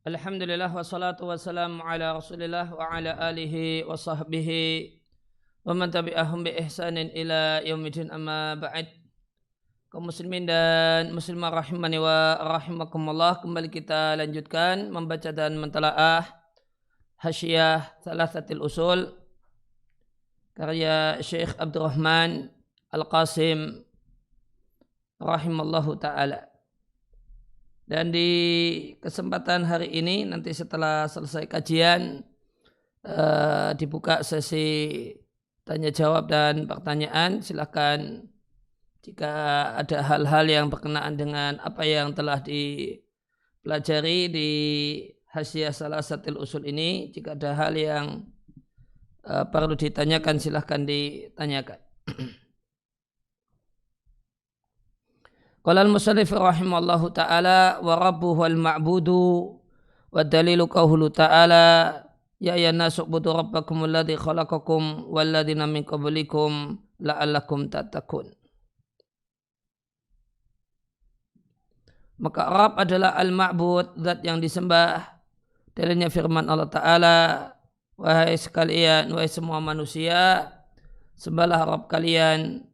Alhamdulillah wassalatu wassalamu ala rasulillah wa ala alihi wa sahbihi wa man tabi'ahum bi ihsanin ila yaumidin amma ba'd. Kaum muslimin dan muslimah rahimani wa rahimakumullah, kembali kita lanjutkan membaca dan mentalaah Hasyiah Thalathatil Usul karya Syekh Abdurrahman Al-Qasim rahimallahu ta'ala. Dan di kesempatan hari ini, nanti setelah selesai kajian, dibuka sesi tanya jawab dan pertanyaan. Silakan jika ada hal-hal yang berkenaan dengan apa yang telah dipelajari di Hasyiah Thalathatil Usul ini, jika ada hal yang perlu ditanyakan, silahkan ditanyakan. Qala al-musannif rahimallahu ta'ala wa rabbuhu al-ma'budu wa dalilu qawlu ta'ala ya ayyuhan nasu ubudu rabbakum alladhi khalaqakum walladhina min qablikum la'allakum tattaqun. Maka Rabb adalah al-ma'bud, zat yang disembah. Dalilnya firman Allah Ta'ala, wahai sekalian, wahai semua manusia, sembahlah Rabb kalian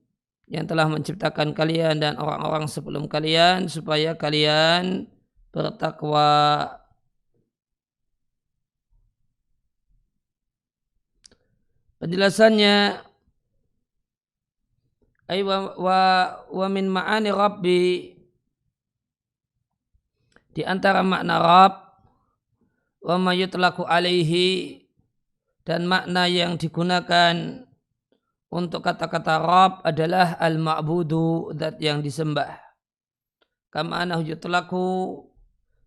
yang telah menciptakan kalian dan orang-orang sebelum kalian, supaya kalian bertakwa. Penjelasannya, ay wa min ma'ani rabbi, di antara makna Rabb, wa ma yutlaqu alaihi, dan makna yang digunakan untuk kata-kata Rabb adalah al-ma'budu, zat yang disembah. Kama anahu yutlaqu,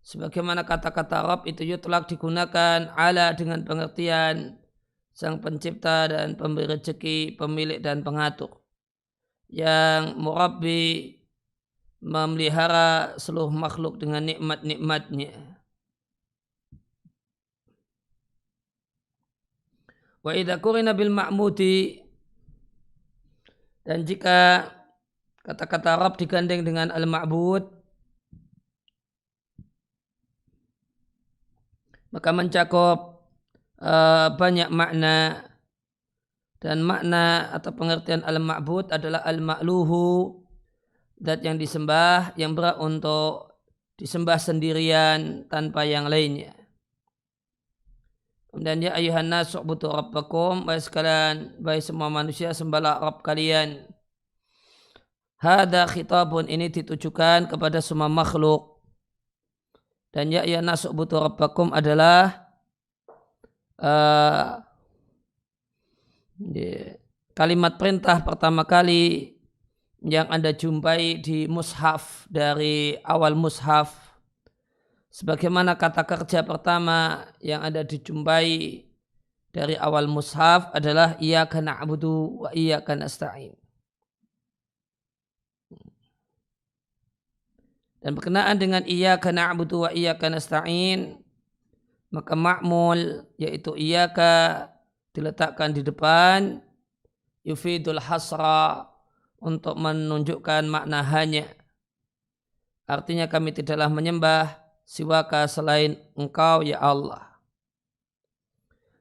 sebagaimana kata-kata Rabb itu yutlaq digunakan ala dengan pengertian sang pencipta dan pemberi rezeki, pemilik dan pengatur, yang murabbi, memelihara seluruh makhluk dengan nikmat-nikmatnya. Wa idza qurina bil ma'mudi, dan jika kata-kata Rabb digandeng dengan al-ma'bud, maka mencakup banyak makna. Dan makna atau pengertian al-ma'bud adalah al-ma'luhu, zat yang disembah, yang berhak untuk disembah sendirian tanpa yang lainnya. Kemudian ya ayuhan nasu ubudu rabbakum, wahai sekalian, wahai semua manusia, sembahlah Rabb kalian. Hada khitabun, ini ditujukan kepada semua makhluk. Dan ya ayuhan nasu ubudu rabbakum adalah kalimat perintah pertama kali yang Anda jumpai di mushaf, dari awal mushaf. Sebagaimana kata kerja pertama yang Anda dijumpai dari awal mushaf adalah iyyaka na'budu wa iyyaka nasta'in. Dan berkenaan dengan iyyaka na'budu wa iyyaka nasta'in, maka ma'mul, yaitu iyyaka, diletakkan di depan, yufidul hasra, untuk menunjukkan makna hanya. Artinya kami tidaklah menyembah siwaka, selain engkau ya Allah.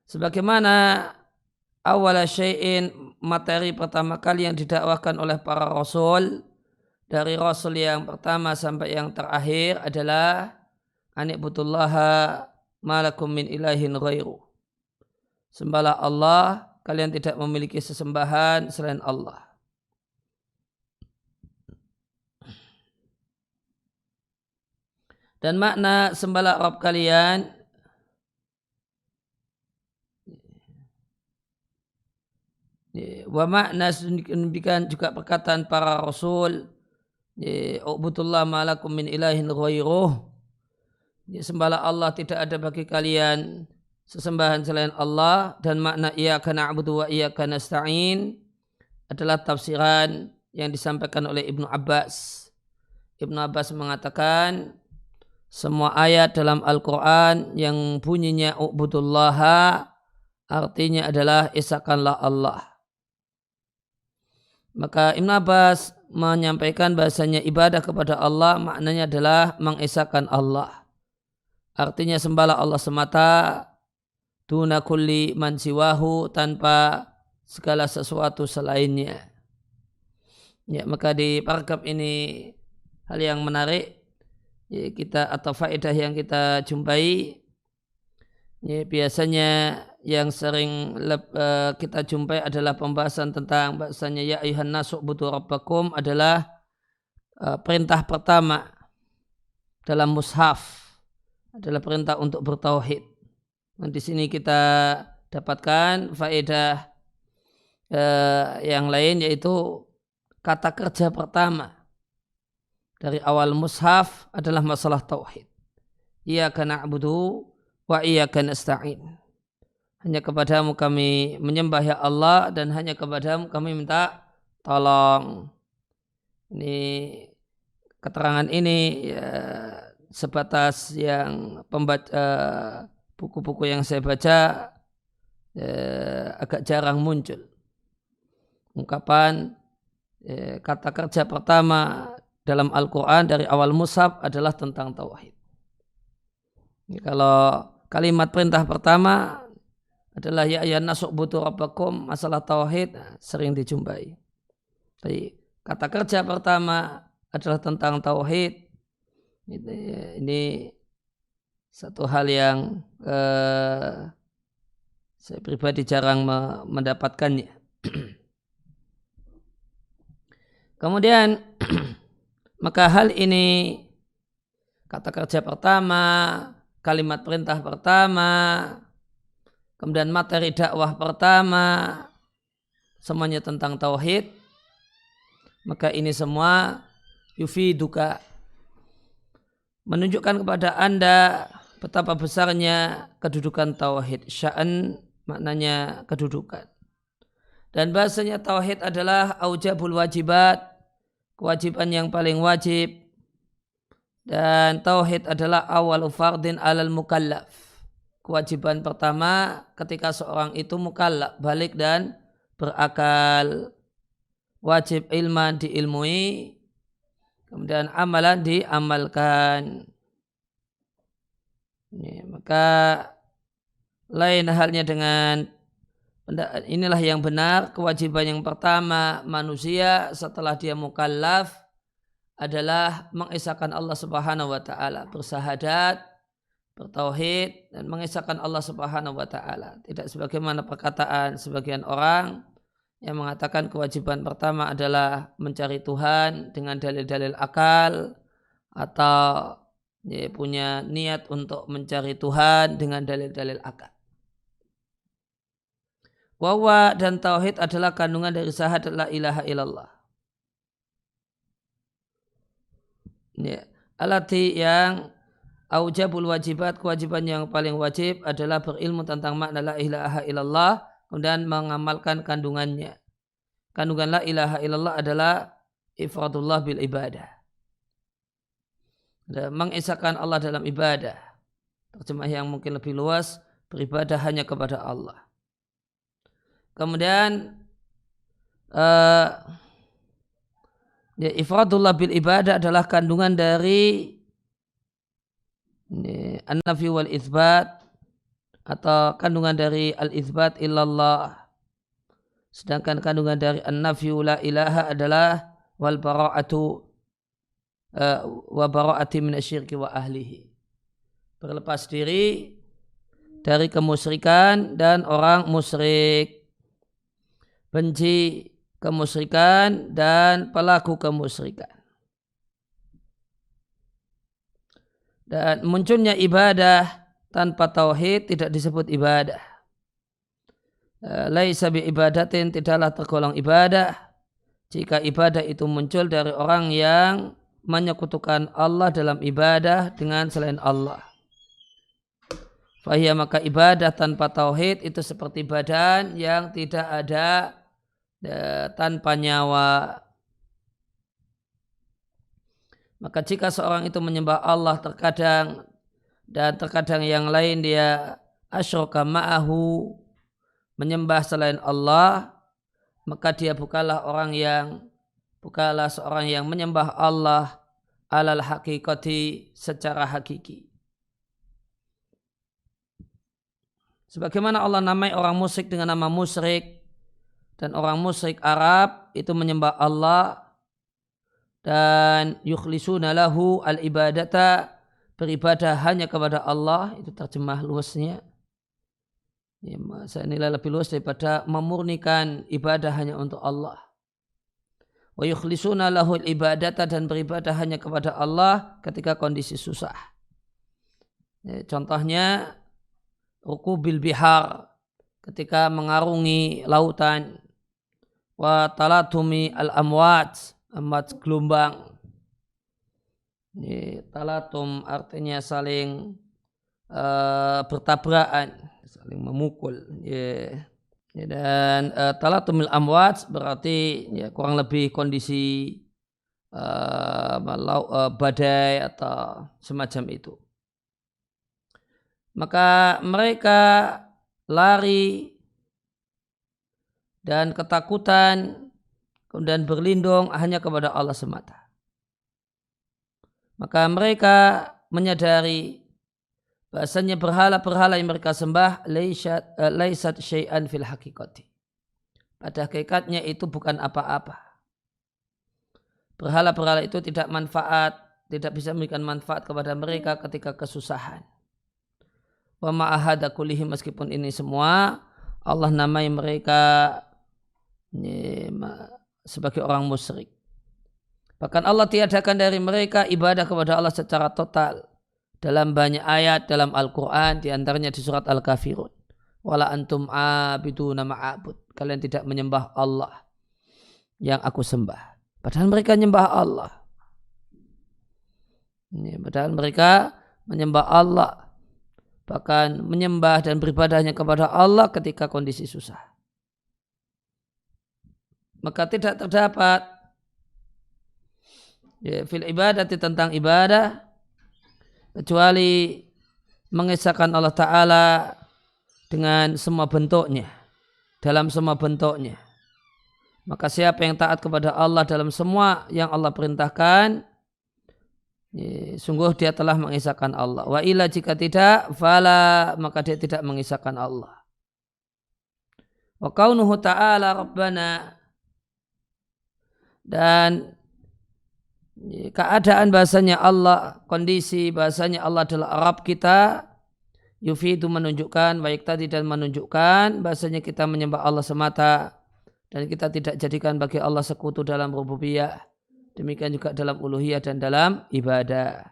Sebagaimana awal syai'in, materi pertama kali yang didakwahkan oleh para rasul, dari rasul yang pertama sampai yang terakhir adalah ani'budullaha malakum min ilahin ghairu. Sembahlah Allah, kalian tidak memiliki sesembahan selain Allah. Dan makna sembahlah Rabb kalian wa makna demikian juga perkataan para rasul, ubudullah malakum min ilahin ghairuh, sembahlah Allah, tidak ada bagi kalian sesembahan selain Allah. Dan makna iyyaka na'budu wa iyyaka nasta'in adalah tafsiran yang disampaikan oleh Ibnu Abbas. Ibnu Abbas mengatakan, semua ayat dalam Al-Quran yang bunyinya u'budullaha, artinya adalah esakanlah Allah. Maka Ibn Abbas menyampaikan bahasanya ibadah kepada Allah maknanya adalah mengesahkan Allah. artinya sembahlah Allah semata, duna kulli man siwahu, tanpa segala sesuatu selainnya. Ya, maka di paragraf ini hal yang menarik ya, kita atau faedah yang kita jumpai ya, biasanya yang sering kita jumpai adalah pembahasan tentang bahasanya ya ayuhan nasu butuh rabbakum adalah perintah pertama dalam mushaf adalah perintah untuk bertauhid. Nah, di sini kita dapatkan faedah yang lain, yaitu kata kerja pertama dari awal mushaf adalah masalah tauhid. Iyyaka na'budu wa iyyaka nasta'in. Hanya kepadamu kami menyembah ya Allah, dan hanya kepadamu kami minta tolong. Ini keterangan ini ya, sebatas yang pembaca buku-buku yang saya baca agak jarang muncul ungkapan kata kerja pertama dalam Al-Quran dari awal mushaf adalah tentang tauhid. Kalau kalimat perintah pertama adalah ya ayyuhan nasu u'budu rabbakum, masalah tauhid sering dijumpai. Jadi kata kerja pertama adalah tentang tauhid. Ini satu hal yang saya pribadi jarang mendapatkannya. Kemudian maka hal ini, kata kerja pertama, kalimat perintah pertama, kemudian materi dakwah pertama, semuanya tentang tauhid. Maka ini semua yufiduka, menunjukkan kepada Anda betapa besarnya kedudukan tauhid. Sya'an maknanya kedudukan. Dan bahasanya tauhid adalah aujabul wajibat, kewajiban yang paling wajib. Dan tauhid adalah awalu fardin alal mukallaf, kewajiban pertama ketika seorang itu mukallaf, balik dan berakal. Wajib ilman diilmui, kemudian amalan diamalkan. Maka lain halnya dengan inilah yang benar, kewajiban yang pertama manusia setelah dia mukallaf adalah mengesahkan Allah Subhanahu wa taala, bersahadat, bertauhid, dan mengesahkan Allah Subhanahu wa taala. Tidak sebagaimana perkataan sebagian orang yang mengatakan kewajiban pertama adalah mencari Tuhan dengan dalil-dalil akal, atau dia punya niat untuk mencari Tuhan dengan dalil-dalil akal. Wawa, dan tauhid adalah kandungan dari syahadat la ilaha illallah. Ya, alati yang aujabul wajibat, kewajiban yang paling wajib adalah berilmu tentang makna la ilaha illallah, kemudian mengamalkan kandungannya. Kandungan la ilaha illallah adalah ifradullah bil ibadah, mengesahkan Allah dalam ibadah. Terjemah yang mungkin lebih luas, beribadah hanya kepada Allah. Kemudian ya, ifradullah bil ibadah adalah kandungan dari an-nafi wal itsbat, atau kandungan dari al-itsbat illallah. Sedangkan kandungan dari an-nafi la ilaha adalah wal bara'atu wa bara'ati minasyirki wa ahlihi, berlepas diri dari kemusyrikan dan orang musyrik, benci kemusyrikan dan pelaku kemusyrikan. Dan munculnya ibadah tanpa tauhid tidak disebut ibadah. Laisa bi ibadatin, tidaklah tergolong ibadah jika ibadah itu muncul dari orang yang menyekutukan Allah dalam ibadah dengan selain Allah. Fahiyya, maka ibadah tanpa tauhid itu seperti badan yang tidak ada tanpa nyawa. Maka jika seorang itu menyembah Allah terkadang, dan terkadang yang lain dia asyraka ma'ahu, menyembah selain Allah, maka dia bukanlah seorang yang menyembah Allah alal hakikati, secara hakiki. Sebagaimana Allah namai orang musyrik dengan nama musyrik, dan orang musyrik Arab itu menyembah Allah dan yukhlisuna lahu al-ibadata, beribadah hanya kepada Allah, itu terjemah luasnya. Ya, saya nilai lebih luas daripada memurnikan ibadah hanya untuk Allah. Wa yukhlisuna lahu al-ibadata, dan beribadah hanya kepada Allah ketika kondisi susah. Ya, contohnya rukubil bihar, ketika mengarungi lautan, wa talatumi al-amwat, amat gelombang. Ini talatum artinya saling bertabrakan, saling memukul. Dan talatumil amwat berarti kurang lebih kondisi badai atau semacam itu. Maka mereka lari dan ketakutan dan berlindung hanya kepada Allah semata. Maka mereka menyadari bahasanya berhala-berhala yang mereka sembah laisat syai'an fil haqiqati. Pada hakikatnya itu bukan apa-apa. Berhala-berhala itu tidak bisa memberikan manfaat kepada mereka ketika kesusahan. Wa ma'ahada kulihi, meskipun ini semua Allah namai mereka sebagai orang musyrik. Bahkan Allah tiadakan dari mereka ibadah kepada Allah secara total dalam banyak ayat dalam Al-Quran, diantaranya di surat Al-Kafirun. Wala antum abiduna ma'abud, kalian tidak menyembah Allah yang aku sembah. Padahal mereka menyembah Allah. Padahal mereka menyembah Allah, bahkan menyembah dan beribadahnya kepada Allah ketika kondisi susah. Maka tidak terdapat fil ibadati, tentang ibadah, kecuali mengesahkan Allah Ta'ala dengan semua bentuknya, dalam semua bentuknya. Maka siapa yang taat kepada Allah dalam semua yang Allah perintahkan, sungguh dia telah mengesahkan Allah. Wa illa, jika tidak, fala, maka dia tidak mengesahkan Allah. Wa kaunuhu ta'ala Rabbana, dan keadaan bahasanya Allah, kondisi bahasanya Allah adalah Rabb kita, yufidu menunjukkan, baik tadi dan menunjukkan bahasanya kita menyembah Allah semata dan kita tidak jadikan bagi Allah sekutu dalam rububiyah, demikian juga dalam uluhiyah dan dalam ibadah.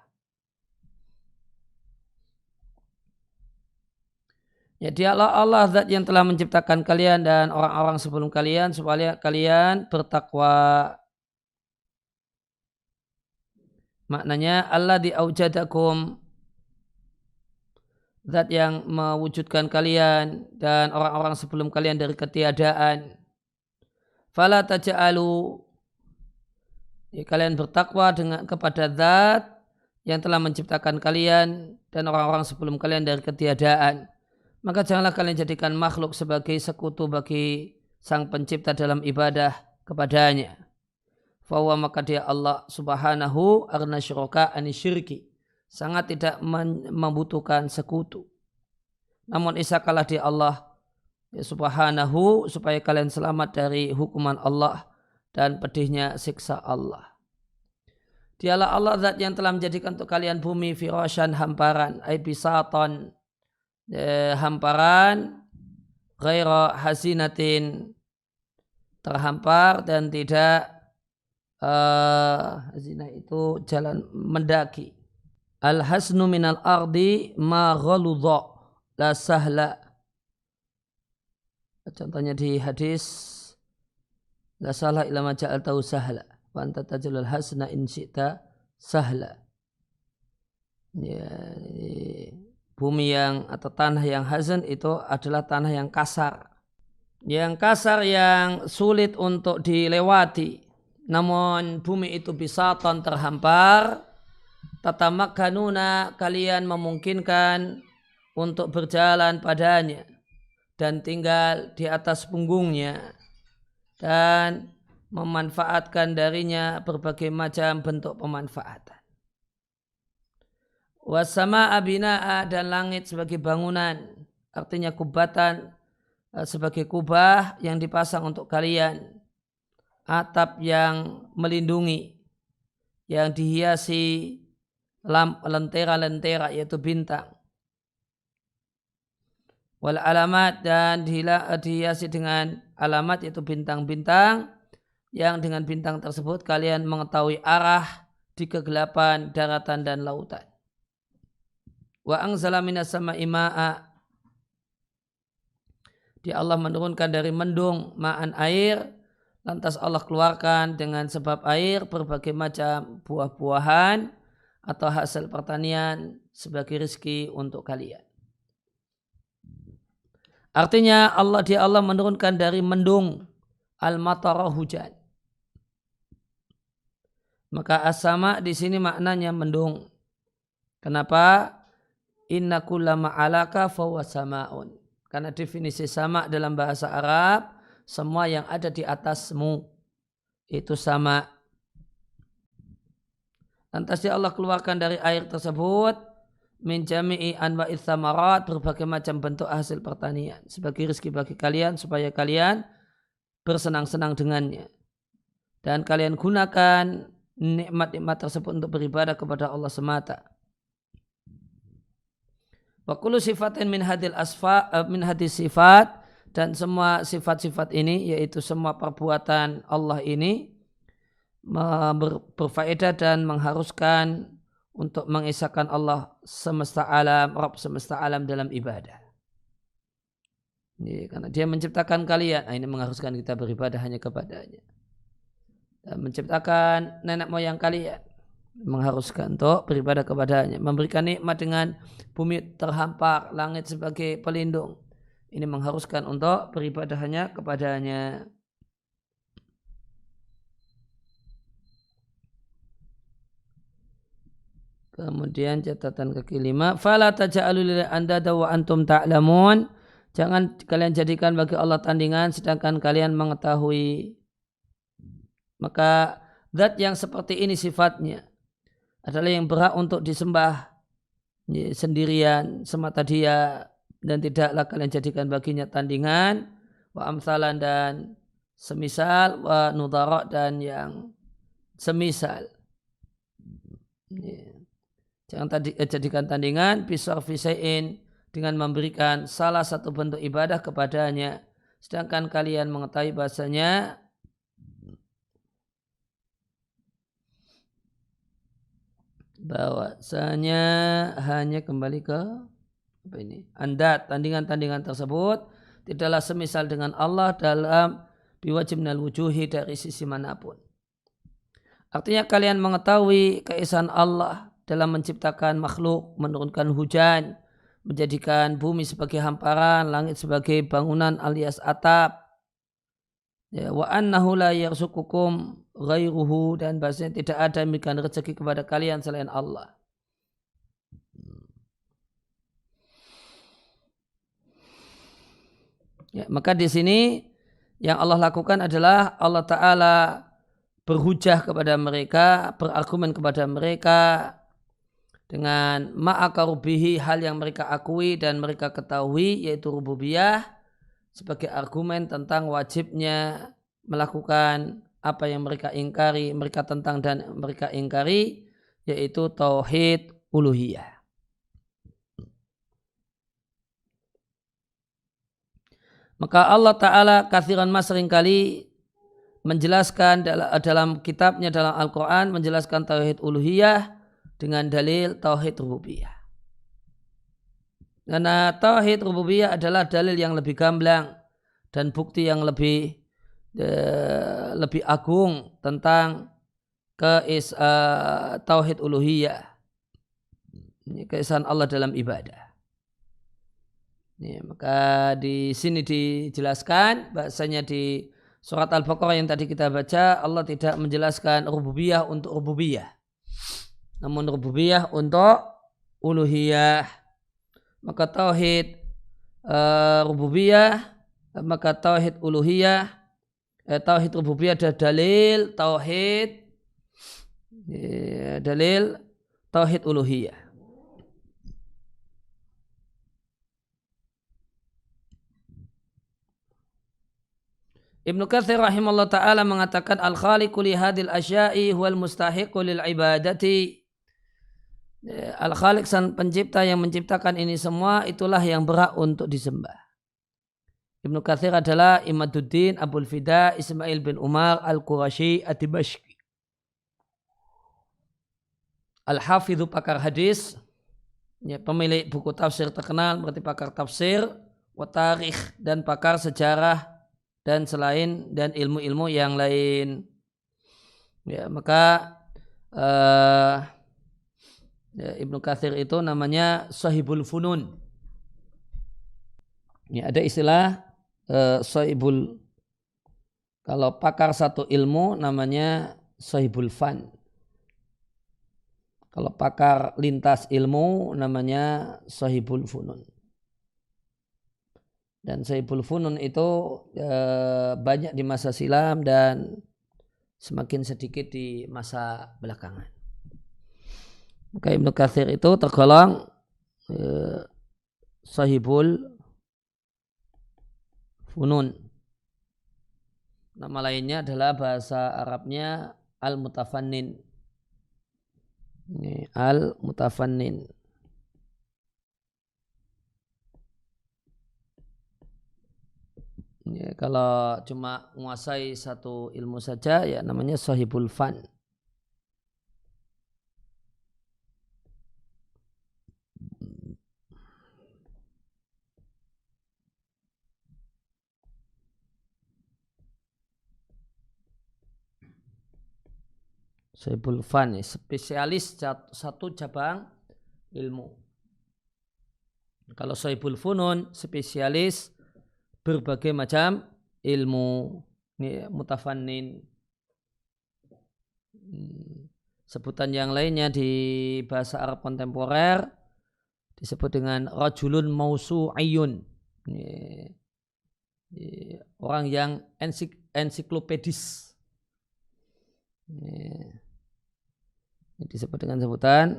Ya, dialah Allah zat yang telah menciptakan kalian dan orang-orang sebelum kalian supaya kalian bertakwa. Maknanya alladzi aujadakum, zat yang mewujudkan kalian dan orang-orang sebelum kalian dari ketiadaan. Fala taj'alu, kalian bertakwa kepada zat yang telah menciptakan kalian dan orang-orang sebelum kalian dari ketiadaan. Maka janganlah kalian jadikan makhluk sebagai sekutu bagi sang pencipta dalam ibadah kepadanya. Fahuwa, maka dia Allah subhanahu arna syuraka anisyirki, sangat tidak membutuhkan sekutu. Namun isakalah dia Allah subhanahu supaya kalian selamat dari hukuman Allah dan pedihnya siksa Allah. Dialah Allah zat yang telah menjadikan untuk kalian bumi firasyan, hamparan, aibisaton, hamparan, ghaira hasinatin, terhampar dan tidak hazina itu jalan mendaki. Al-hasnu minal ardi ma ghaludha la sahla. Contohnya di hadis la sahla illa ma ja'altahu sahla wa anta taj'alul hasna in syi'ta sahla. Ya, bumi yang atau tanah yang hazan itu adalah tanah yang kasar. Yang kasar, yang sulit untuk dilewati. Namun bumi itu bisa terhampar, tatamakanuna, kalian memungkinkan untuk berjalan padanya dan tinggal di atas punggungnya dan memanfaatkan darinya berbagai macam bentuk pemanfaatan. Wasama'a bina'a, dan langit sebagai bangunan. artinya kubatan sebagai kubah yang dipasang untuk kalian, atap yang melindungi, yang dihiasi lentera-lentera yaitu bintang. Wal alamat, dan dihiasi dengan alamat yaitu bintang-bintang, yang dengan bintang tersebut kalian mengetahui arah di kegelapan daratan dan lautan. Wa anzala minas sama'i ma'a, dia Allah menurunkan dari mendung ma'an air, lantas Allah keluarkan dengan sebab air berbagai macam buah-buahan atau hasil pertanian sebagai rezeki untuk kalian. Artinya dia Allah menurunkan dari mendung al-matara, hujan. Maka as-sama di sini maknanya mendung. Kenapa? Inna kulla ma'alaka fahuwa sama'un. Karena definisi sama dalam bahasa Arab, semua yang ada di atasmu itu sama. Lantas dia Allah keluarkan dari air tersebut min jami'i anwa'its tsamarat, berbagai macam bentuk hasil pertanian sebagai rezeki bagi kalian supaya kalian bersenang-senang dengannya. Dan kalian gunakan nikmat-nikmat tersebut untuk beribadah kepada Allah semata. Wa kullu sifatin min hadis sifat, dan semua sifat-sifat ini yaitu semua perbuatan Allah ini berfaedah dan mengharuskan untuk mengesahkan Allah semesta alam, Rabb semesta alam dalam ibadah. Ini karena dia menciptakan kalian, ini mengharuskan kita beribadah hanya kepadanya. Dan menciptakan nenek moyang kalian, mengharuskan untuk beribadah kepadanya. Memberikan nikmat dengan bumi terhampar, langit sebagai pelindung, ini mengharuskan untuk beribadah hanya kepadanya. Kemudian catatan kaki 5, fala taj'alu lillahi andada wa antum ta'lamun. Jangan kalian jadikan bagi Allah tandingan sedangkan kalian mengetahui. Maka zat yang seperti ini sifatnya adalah yang berhak untuk disembah sendirian semata dia, dan tidaklah kalian jadikan baginya tandingan, wa amsalan, dan semisal, wa nudhara, dan yang semisal. Jangan jadikan tandingan bisarfi syai'in, dengan memberikan salah satu bentuk ibadah kepadanya, sedangkan kalian mengetahui bahasanya hanya kembali ke apa ini? Andat, tandingan-tandingan tersebut tidaklah semisal dengan Allah dalam biwajib minal wujuhi, dari sisi manapun. Artinya kalian mengetahui keesaan Allah dalam menciptakan makhluk, menurunkan hujan, menjadikan bumi sebagai hamparan, langit sebagai bangunan alias atap. Ya, wa annahu la yarzuqukum ghairuhu, dan bahasanya tidak ada yang memberikan rezeki kepada kalian selain Allah. Ya, maka di sini yang Allah lakukan adalah Allah Ta'ala berhujah kepada mereka, berargumen kepada mereka dengan ma'akarubihi, hal yang mereka akui dan mereka ketahui, yaitu rububiyah, sebagai argumen tentang wajibnya melakukan apa yang mereka ingkari, mereka tentang dan mereka ingkari, yaitu tauhid uluhiyah. Maka Allah Ta'ala kathiran mas seringkali menjelaskan dalam kitabnya, dalam Al-Quran, menjelaskan tauhid uluhiyah dengan dalil tauhid rububiyah. Karena tauhid rububiyah adalah dalil yang lebih gamblang dan bukti yang lebih agung tentang tauhid uluhiyah, keesaan Allah dalam ibadah. Maka di sini dijelaskan bahasanya di surat Al-Baqarah yang tadi kita baca, Allah tidak menjelaskan rububiyah untuk rububiyah, namun rububiyah untuk uluhiyah. Maka tauhid rububiyah, maka tauhid uluhiyah, tauhid rububiyah adalah dalil tauhid uluhiyah. Ibnu Katsir rahimahullah ta'ala mengatakan al-khaliqu li hadil asya'i huwal mustahiqu lil ibadati. Al-khaliq sang pencipta yang menciptakan ini semua itulah yang berhak untuk disembah. Ibnu Katsir adalah Imaduddin Abul Fida Ismail bin Umar Al-Qurashi Ad-Dimashqi. Al-Hafidhu pakar hadis, ya, pemilik buku tafsir terkenal berarti pakar tafsir, wa tarikh dan pakar sejarah dan selain dan ilmu-ilmu yang lain. Ya, maka ya, Ibnu Katsir itu namanya Sahibul Funun. Ya, ada istilah Sahibul, kalau pakar satu ilmu namanya Sahibul Fan. Kalau pakar lintas ilmu namanya Sahibul Funun. Dan Sahibul Funun itu banyak di masa silam dan semakin sedikit di masa belakangan. Maka Ibnu Katsir itu tergolong Sahibul Funun. Nama lainnya adalah bahasa Arabnya Al-Mutafannin. Ini Al-Mutafannin. Ya, kalau cuma menguasai satu ilmu saja ya namanya Sahibul Fan. Sahibul Fan, spesialis satu cabang ilmu. Kalau Sahibul Funun, spesialis berbagai macam ilmu. Ini mutafannin. Sebutan yang lainnya di bahasa Arab kontemporer disebut dengan rajulun mausu'iyun. Orang yang ensiklopedis. Ini disebut dengan sebutan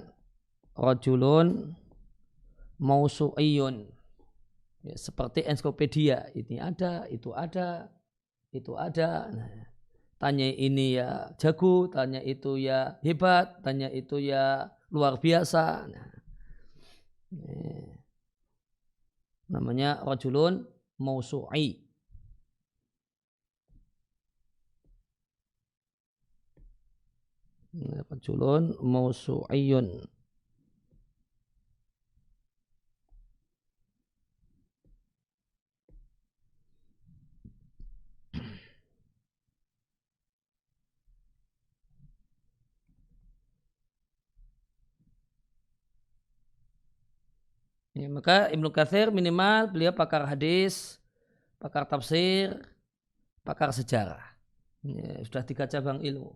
rajulun mausu'iyun. Ya, seperti ensiklopedia, ini ada, itu ada, itu ada. Nah, tanya ini ya jago, tanya itu ya hebat, tanya itu ya luar biasa. Nah, namanya rajulun mausu'i. Rajulun mausu'iyun. Ya, maka Ibnu Katsir minimal beliau pakar hadis, pakar tafsir, pakar sejarah. Ya, sudah 3 cabang ilmu.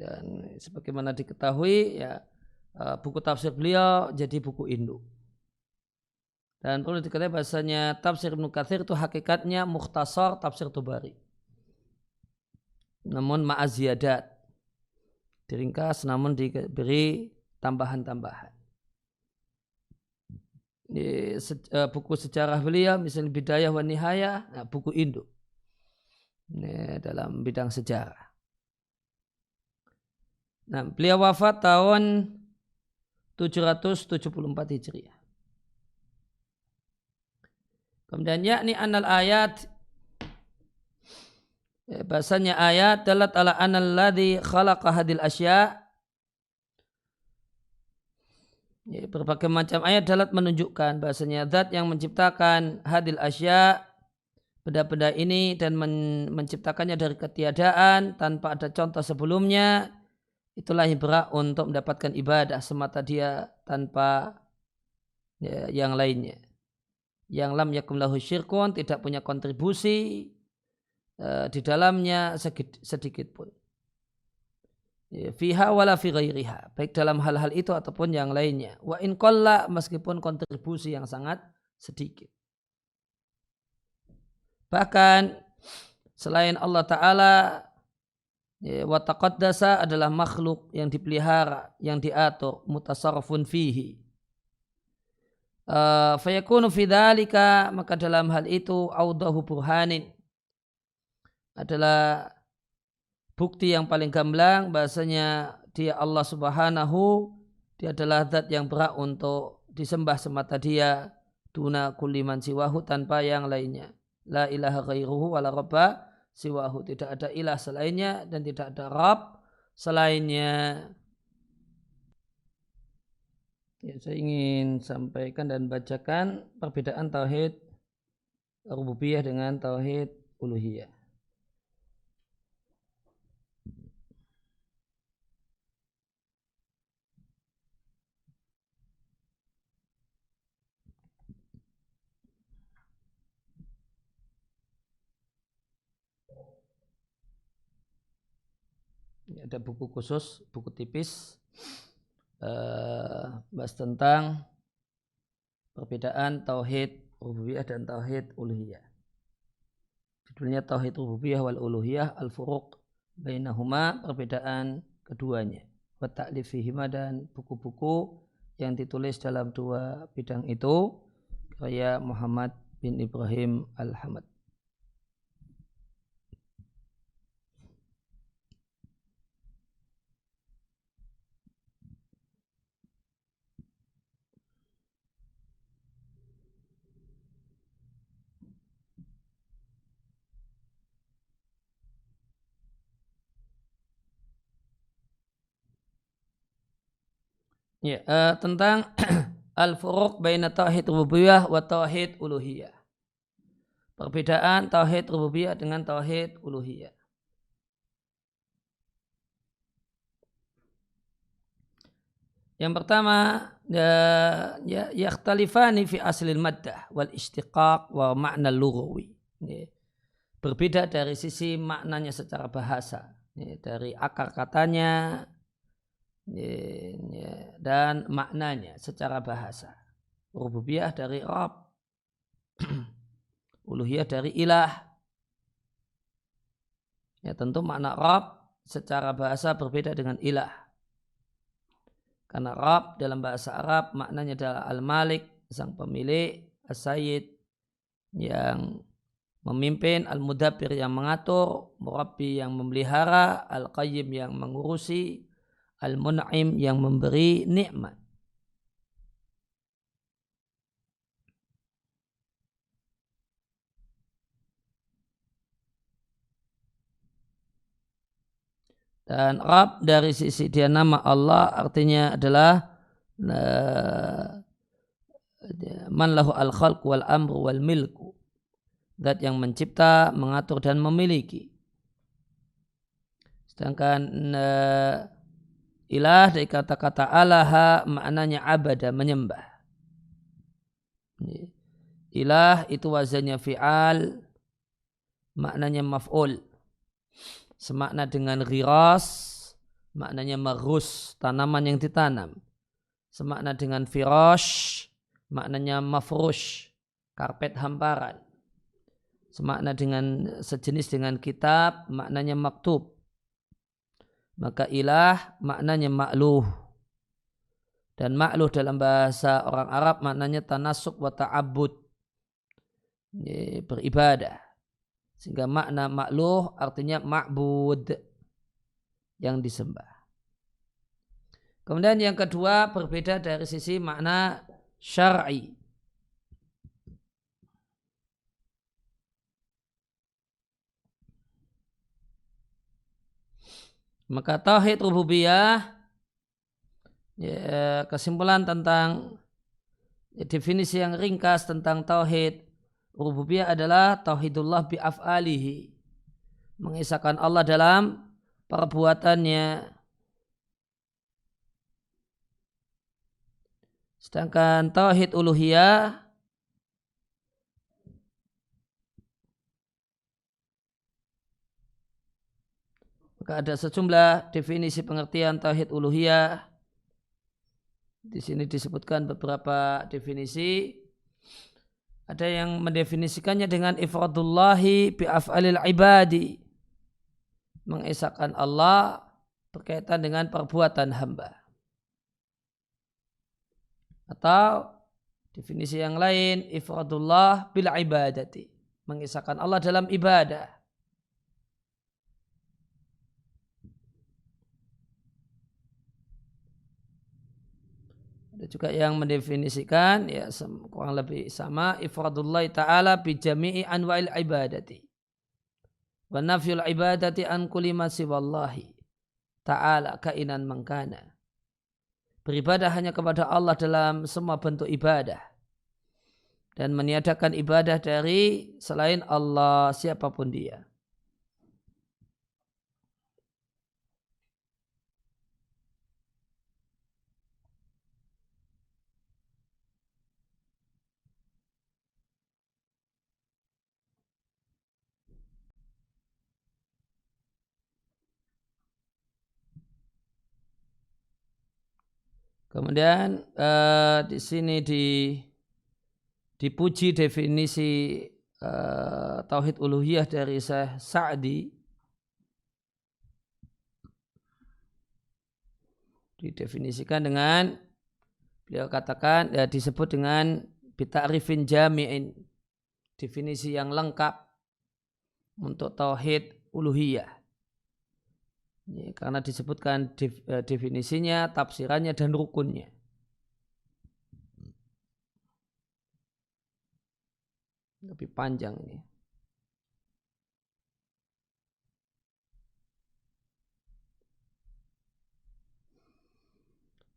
Dan sebagaimana diketahui ya buku tafsir beliau jadi buku induk. Dan perlu diketahui bahasanya tafsir Ibnu Katsir itu hakikatnya mukhtasar tafsir Tabari. Namun ma'aziyadat, diringkas namun diberi tambahan-tambahan. Buku sejarah beliau misalnya Bidayah wa Nihayah, nah, buku induk dalam bidang sejarah. Nah, beliau wafat tahun 774 Hijriah. Kemudian yakni anal ayat, bahasanya ayat dalat ala anal ladzi khalaqa hadil asya. Berbagai macam ayat dalat menunjukkan bahasanya zat yang menciptakan hadil asya, benda-benda ini, dan menciptakannya dari ketiadaan tanpa ada contoh sebelumnya, itulah yang berhak untuk mendapatkan ibadah semata dia tanpa yang lainnya. Yang lam yakum lahu syirkun, tidak punya kontribusi di dalamnya sedikit pun. Fiha wala fi ghairiha, baik dalam hal-hal itu ataupun yang lainnya. Wa in qalla, meskipun kontribusi yang sangat sedikit. Bahkan selain Allah Ta'ala, wa taqaddasa adalah makhluk yang dipelihara, yang diatur, mutasarrafun fihi. Fayakunu fi dzalika, maka dalam hal itu audahu burhanin, adalah bukti yang paling gamblang bahasanya dia Allah Subhanahu, dia adalah zat yang berhak untuk disembah semata dia, duna kulli man siwahu, tanpa yang lainnya. La ilaha ghairuhu wa la rabba siwahu, tidak ada ilah selainnya dan tidak ada Rabb selainnya. Ya, saya ingin sampaikan dan bacakan perbedaan tauhid rububiyah dengan tauhid uluhiyah. Ada buku khusus, buku tipis, bahas tentang perbedaan tauhid rububiyah dan tauhid uluhiyah. Judulnya Tauhid Rububiyah wal Uluhiyah al-Furuq bainahuma, perbedaan keduanya. Wa ta'lifihima, dan buku-buku yang ditulis dalam dua bidang itu karya Muhammad bin Ibrahim Al-Hamad. Ya, tentang al-furuq baina tauhid rububiyah wa tauhid uluhiyah. Perbedaan tauhid rububiyah dengan tauhid uluhiyah. Yang pertama, yakhtalifani fi aslil maddah wal istiqaq wa ma'na lughawi. Berbeda dari sisi maknanya secara bahasa, dari akar katanya dan maknanya secara bahasa. Rububiyah dari Rabb, uluhiyah dari ilah. Ya, tentu makna Rabb secara bahasa berbeda dengan ilah. Karena Rabb dalam bahasa Arab maknanya adalah Al-Malik, sang pemilik, As-Sayyid yang memimpin, Al-Mudabbir yang mengatur, Murabbi yang memelihara, Al-Qayyim yang mengurusi, Al-Mun'im yang memberi nikmat. Dan Rabb dari sisi dia nama Allah artinya adalah man lahu al-khalq wal amru wal milku, zat yang mencipta, mengatur dan memiliki. Sedangkan ilah dari kata-kata alaha maknanya abada, menyembah. Ilah itu wazannya fi'al, maknanya maf'ul. Semakna dengan ghiras, maknanya marus, tanaman yang ditanam. Semakna dengan firash, maknanya mafrush, karpet hamparan. Semakna dengan sejenis dengan kitab, maknanya maktub. Maka ilah maknanya ma'luh. Dan ma'luh dalam bahasa orang Arab maknanya tanasuk wa ta'abbud, beribadah. Sehingga makna ma'luh artinya ma'bud, yang disembah. Kemudian yang kedua berbeda dari sisi makna syar'i. Maka tauhid rububiyah, ya, kesimpulan tentang definisi yang ringkas tentang tauhid rububiyah adalah tauhidullah bi af'alihi, mengisahkan Allah dalam perbuatannya. Sedangkan tauhid uluhiyah maka ada sejumlah definisi pengertian tauhid uluhiyah. Di sini disebutkan beberapa definisi. Ada yang mendefinisikannya dengan ifradullahi bi af'alil ibadi, mengesahkan Allah berkaitan dengan perbuatan hamba. Atau Definisi yang lain, ifradullah bil ibadati, mengisahkan Allah dalam ibadah. Ada juga yang mendefinisikan ya kurang lebih sama, ifradullah ta'ala bi jami'i anwa'il ibadati wa nafyul ibadati an kulli ma siwallahi ta'ala kainan mangkana. Beribadah hanya kepada Allah dalam semua bentuk ibadah dan meniadakan ibadah dari selain Allah siapapun dia. Kemudian di sini dipuji definisi tauhid uluhiyah dari Syekh Sa'di. Didefinisikan dengan, beliau katakan, disebut dengan bita'rifin jami'in, definisi yang lengkap untuk tauhid uluhiyah. Ya, karena disebutkan definisinya, tafsirannya dan rukunnya. Lebih panjang ini.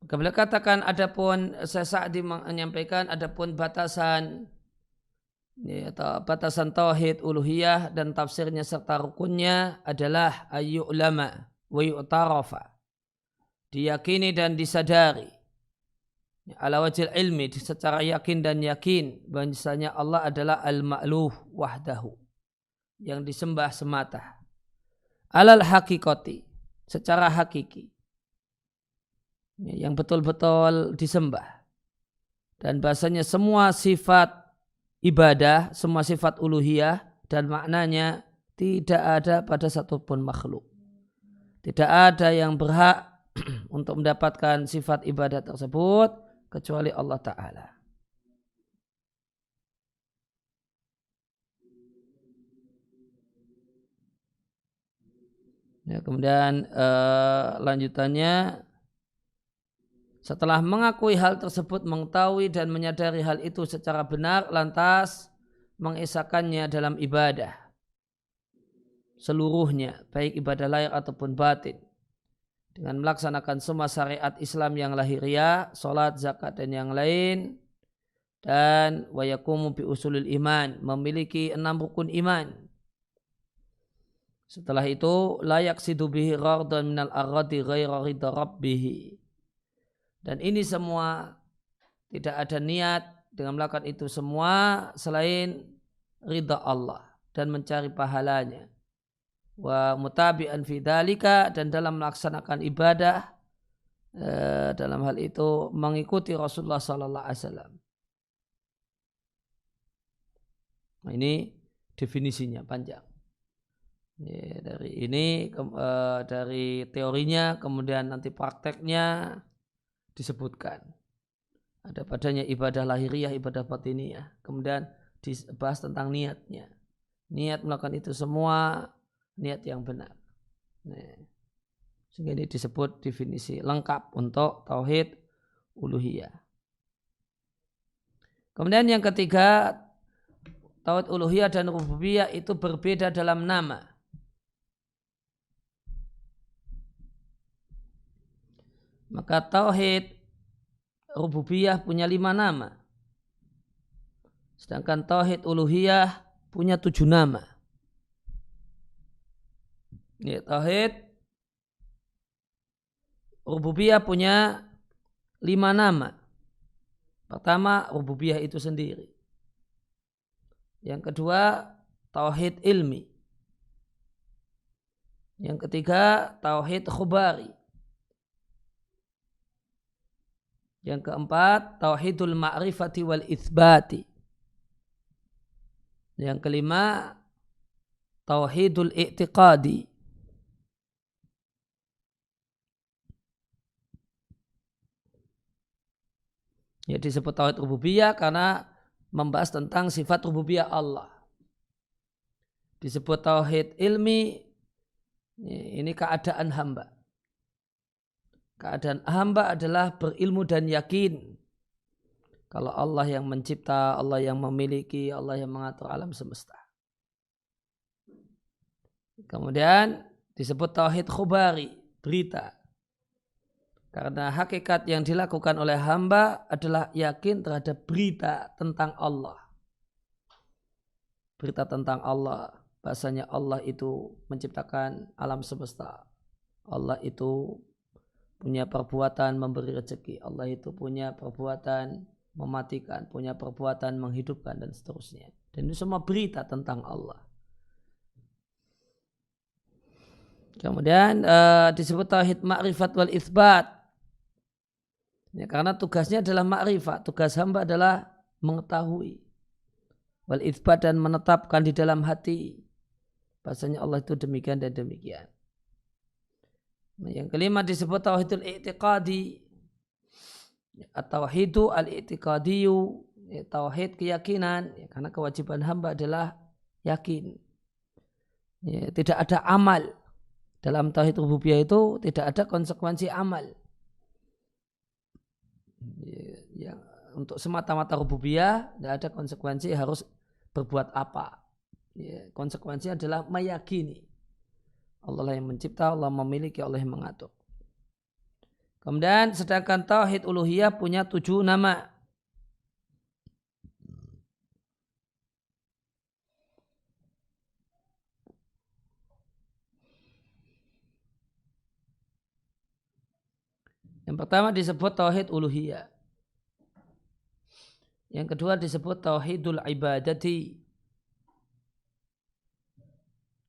Beliau katakan adapun Syekh Sa'di menyampaikan adapun batasan ya, atau batasan tauhid uluhiyah dan tafsirnya serta rukunnya adalah ayyu'lama wa yu'tarafa, diyakini dan disadari ala wajil ilmi, secara yakin dan yakin bahwasanya Allah adalah al-ma'luh wahdahu, yang disembah semata, alal hakikati, secara hakiki, yang betul-betul disembah, dan bahasanya semua sifat ibadah, semua sifat uluhiyah dan maknanya tidak ada pada satupun makhluk. Tidak ada yang berhak untuk mendapatkan sifat ibadah tersebut kecuali Allah Ta'ala. Ya, kemudian lanjutannya, setelah mengakui hal tersebut, mengetahui dan menyadari hal itu secara benar, lantas mengesahkannya dalam ibadah seluruhnya, baik ibadah lahir ataupun batin, dengan melaksanakan semua syariat Islam yang lahiriah, salat, zakat dan yang lain, dan wa yaqumu bi usulil iman, memiliki 6 rukun iman. Setelah itu la yaqsidu bihi ghardan minal aradi ghaira ridha rabbih, dan ini semua tidak ada niat dengan melakukan itu semua selain ridha Allah dan mencari pahalanya. Wa mutabi'an fi dzalika, dan dalam melaksanakan ibadah dalam hal itu mengikuti Rasulullah sallallahu alaihi wasallam. Nah, ini definisinya panjang. Ya, dari ini dari teorinya, kemudian nanti prakteknya disebutkan. Ada padanya ibadah lahiriah, ibadah batiniyah. Kemudian dibahas tentang niatnya. Niat melakukan itu semua niat yang benar. Nah, sehingga ini disebut definisi lengkap untuk tauhid uluhiyah. Kemudian yang ketiga, tauhid uluhiyah dan rububiyah itu berbeda dalam nama. Maka tauhid rububiyah punya 5 nama. Sedangkan tauhid uluhiyah punya 7 nama. Ya, tauhid rububiyah punya 5 nama. Pertama, rububiyah itu sendiri. Yang kedua, tauhid ilmi. Yang ketiga, tauhid khubari. Yang keempat, tauhidul ma'rifati wal itsbati. Yang kelima, tauhidul i'tiqadi. Ya, disebut tauhid rububiyah karena membahas tentang sifat rububiyah Allah. Disebut tauhid ilmi, ini keadaan hamba. Keadaan hamba adalah berilmu dan yakin kalau Allah yang mencipta, Allah yang memiliki, Allah yang mengatur alam semesta. Kemudian disebut tauhid khubari, berita. Karena hakikat yang dilakukan oleh hamba adalah yakin terhadap berita tentang Allah. Berita tentang Allah. Bahasanya Allah itu menciptakan alam semesta. Allah itu punya perbuatan memberi rezeki. Allah itu punya perbuatan mematikan, punya perbuatan menghidupkan dan seterusnya. Dan itu semua berita tentang Allah. Kemudian disebut tauhid ma'rifat wal itsbat. Ya, karena tugasnya adalah ma'rifat. Tugas hamba adalah mengetahui. Wal itsbat dan menetapkan di dalam hati. Bahasanya Allah itu demikian dan demikian. Yang kelima disebut tauhidul i'tiqadi. At-tauhidu al-i'tiqadiyu, tauhid keyakinan, ya, karena kewajiban hamba adalah yakin. Ya, tidak ada amal. Dalam tauhid rububiyah itu tidak ada konsekuensi amal. Ya, untuk semata-mata rububiyah tidak ada konsekuensi harus berbuat apa. Ya, konsekuensinya adalah meyakini Allah lah yang mencipta, Allah memiliki, Allah yang mengatur. Kemudian sedangkan tauhid uluhiyah punya 7 nama. Yang pertama disebut tauhid uluhiyah. Yang kedua disebut tauhidul ibadati.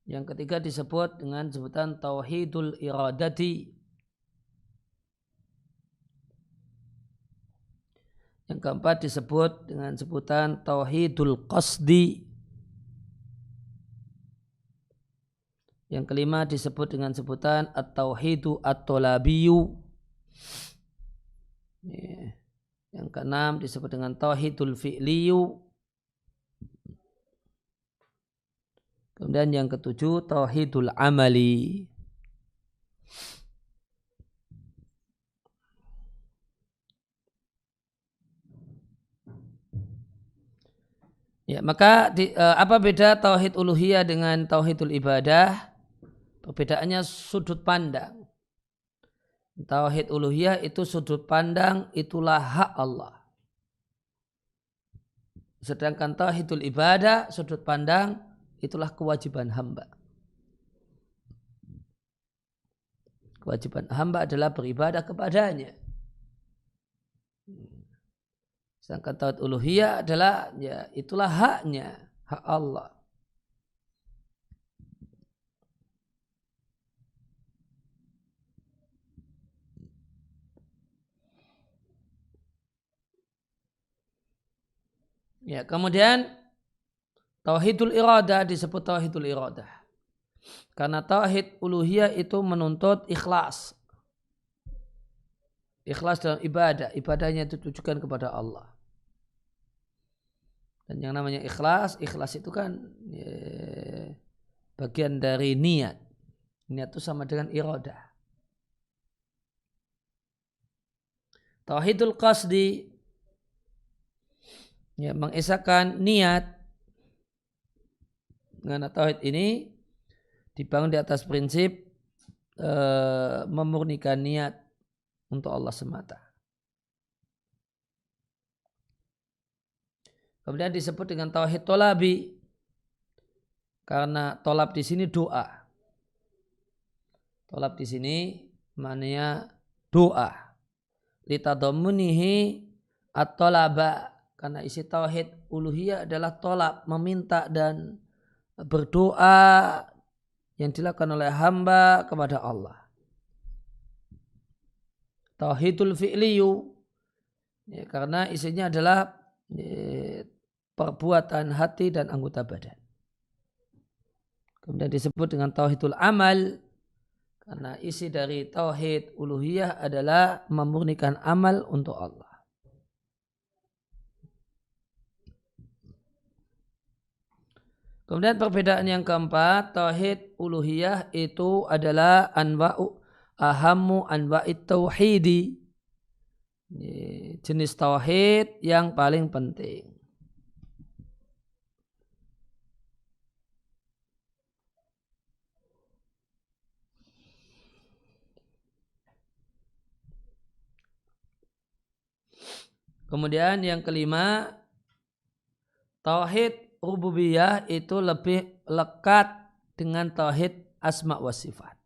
Yang ketiga disebut dengan sebutan tauhidul iradati. Yang keempat disebut dengan sebutan tauhidul qasdi. Yang kelima disebut dengan sebutan at-tauhidu at-tolabiyu. Yang keenam disebut dengan tauhidul fi'liyu. Kemudian yang ketujuh tauhidul amali. Ya, maka apa beda tauhid uluhiyah dengan tauhidul ibadah? Perbedaannya sudut pandang. Tauhid uluhiyah itu sudut pandang, itulah hak Allah. Sedangkan tauhidul ibadah, sudut pandang, itulah kewajiban hamba. Kewajiban hamba adalah beribadah kepadanya. Sedangkan tauhid uluhiyah adalah ya itulah haknya, hak Allah. Ya, kemudian tauhidul iradah disebut tauhidul iradah. Karena tauhid uluhiyah itu menuntut ikhlas. Ikhlas dalam ibadah, ibadahnya itu ditujukan kepada Allah. Dan yang namanya ikhlas, ikhlas itu kan ya, bagian dari niat. Niat itu sama dengan iradah. Tauhidul qasdi ya, mengesahkan niat. Dengan tauhid ini dibangun di atas prinsip memurnikan niat untuk Allah semata. Kemudian disebut dengan tauhid tolabi karena tolab di sini doa. Tolab di sini maknanya doa. Litadammunihi at-tolaba karena isi tauhid uluhiyah adalah tolab, meminta dan berdoa yang dilakukan oleh hamba kepada Allah. Tauhidul fi'liyu ya, karena isinya adalah perbuatan hati dan anggota badan. Kemudian disebut dengan tauhidul amal karena isi dari tauhid uluhiyah adalah memurnikan amal untuk Allah. Kemudian perbedaan yang keempat, tauhid uluhiyah itu adalah ahammu anwa'it tauhidi. Jenis tauhid yang paling penting. Kemudian yang kelima, tauhid rububiyah itu lebih lekat dengan tauhid asma wa sifat.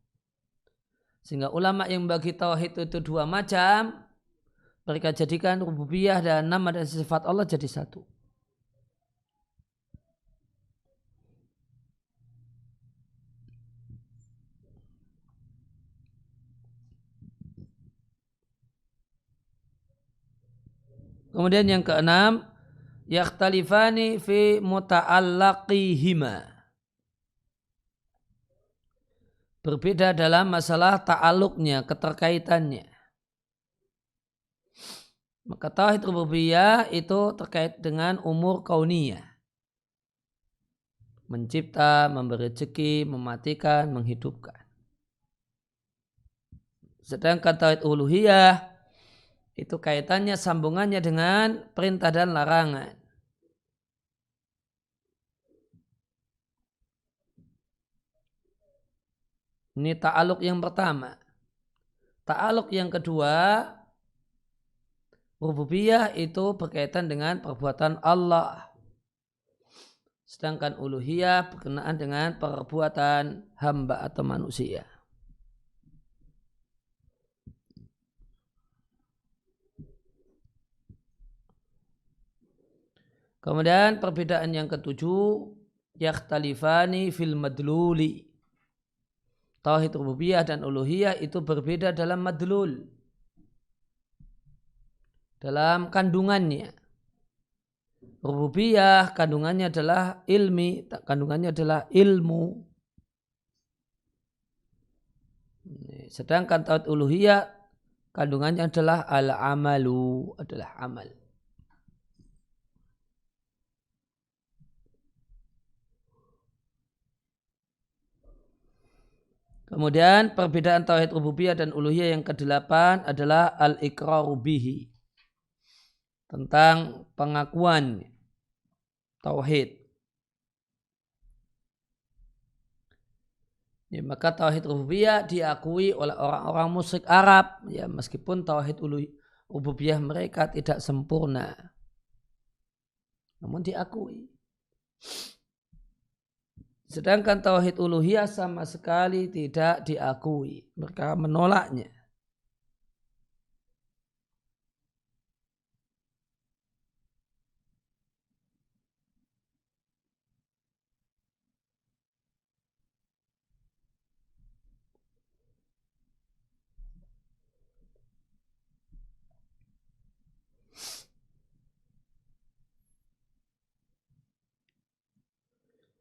Sehingga ulama yang bagi tauhid itu dua macam, mereka jadikan rububiyah dan nama dan sifat Allah jadi satu. Kemudian yang keenam, yakhtalifani fi muta'allaqihima. Berbeda dalam masalah ta'aluknya, keterkaitannya. Maka tauhid rububiyah itu terkait dengan umur kauniyah. Mencipta, memberi rezeki, mematikan, menghidupkan. Sedangkan tauhid uluhiyah itu kaitannya, sambungannya dengan perintah dan larangan. Ini ta'aluk yang pertama. Ta'aluk yang kedua, rububiyah itu berkaitan dengan perbuatan Allah. Sedangkan uluhiyah berkenaan dengan perbuatan hamba atau manusia. Kemudian perbedaan yang ketujuh, yakhtalifani fil madluli. Tauhid rububiyah dan uluhiyah itu berbeda dalam madlul, dalam kandungannya. Rububiyah kandungannya adalah ilmi, kandungannya adalah ilmu. Sedangkan tauhid uluhiyah kandungannya adalah al-amalu, adalah amal. Kemudian perbedaan tauhid rububiyah dan uluhiyah yang kedelapan adalah al-iqraru bihi, tentang pengakuan tauhid. Ya, maka tauhid rububiyah diakui oleh orang-orang musyrik Arab, ya, meskipun tauhid rububiyah mereka tidak sempurna, namun diakui. Sedangkan tauhid uluhiyah sama sekali tidak diakui. Mereka menolaknya.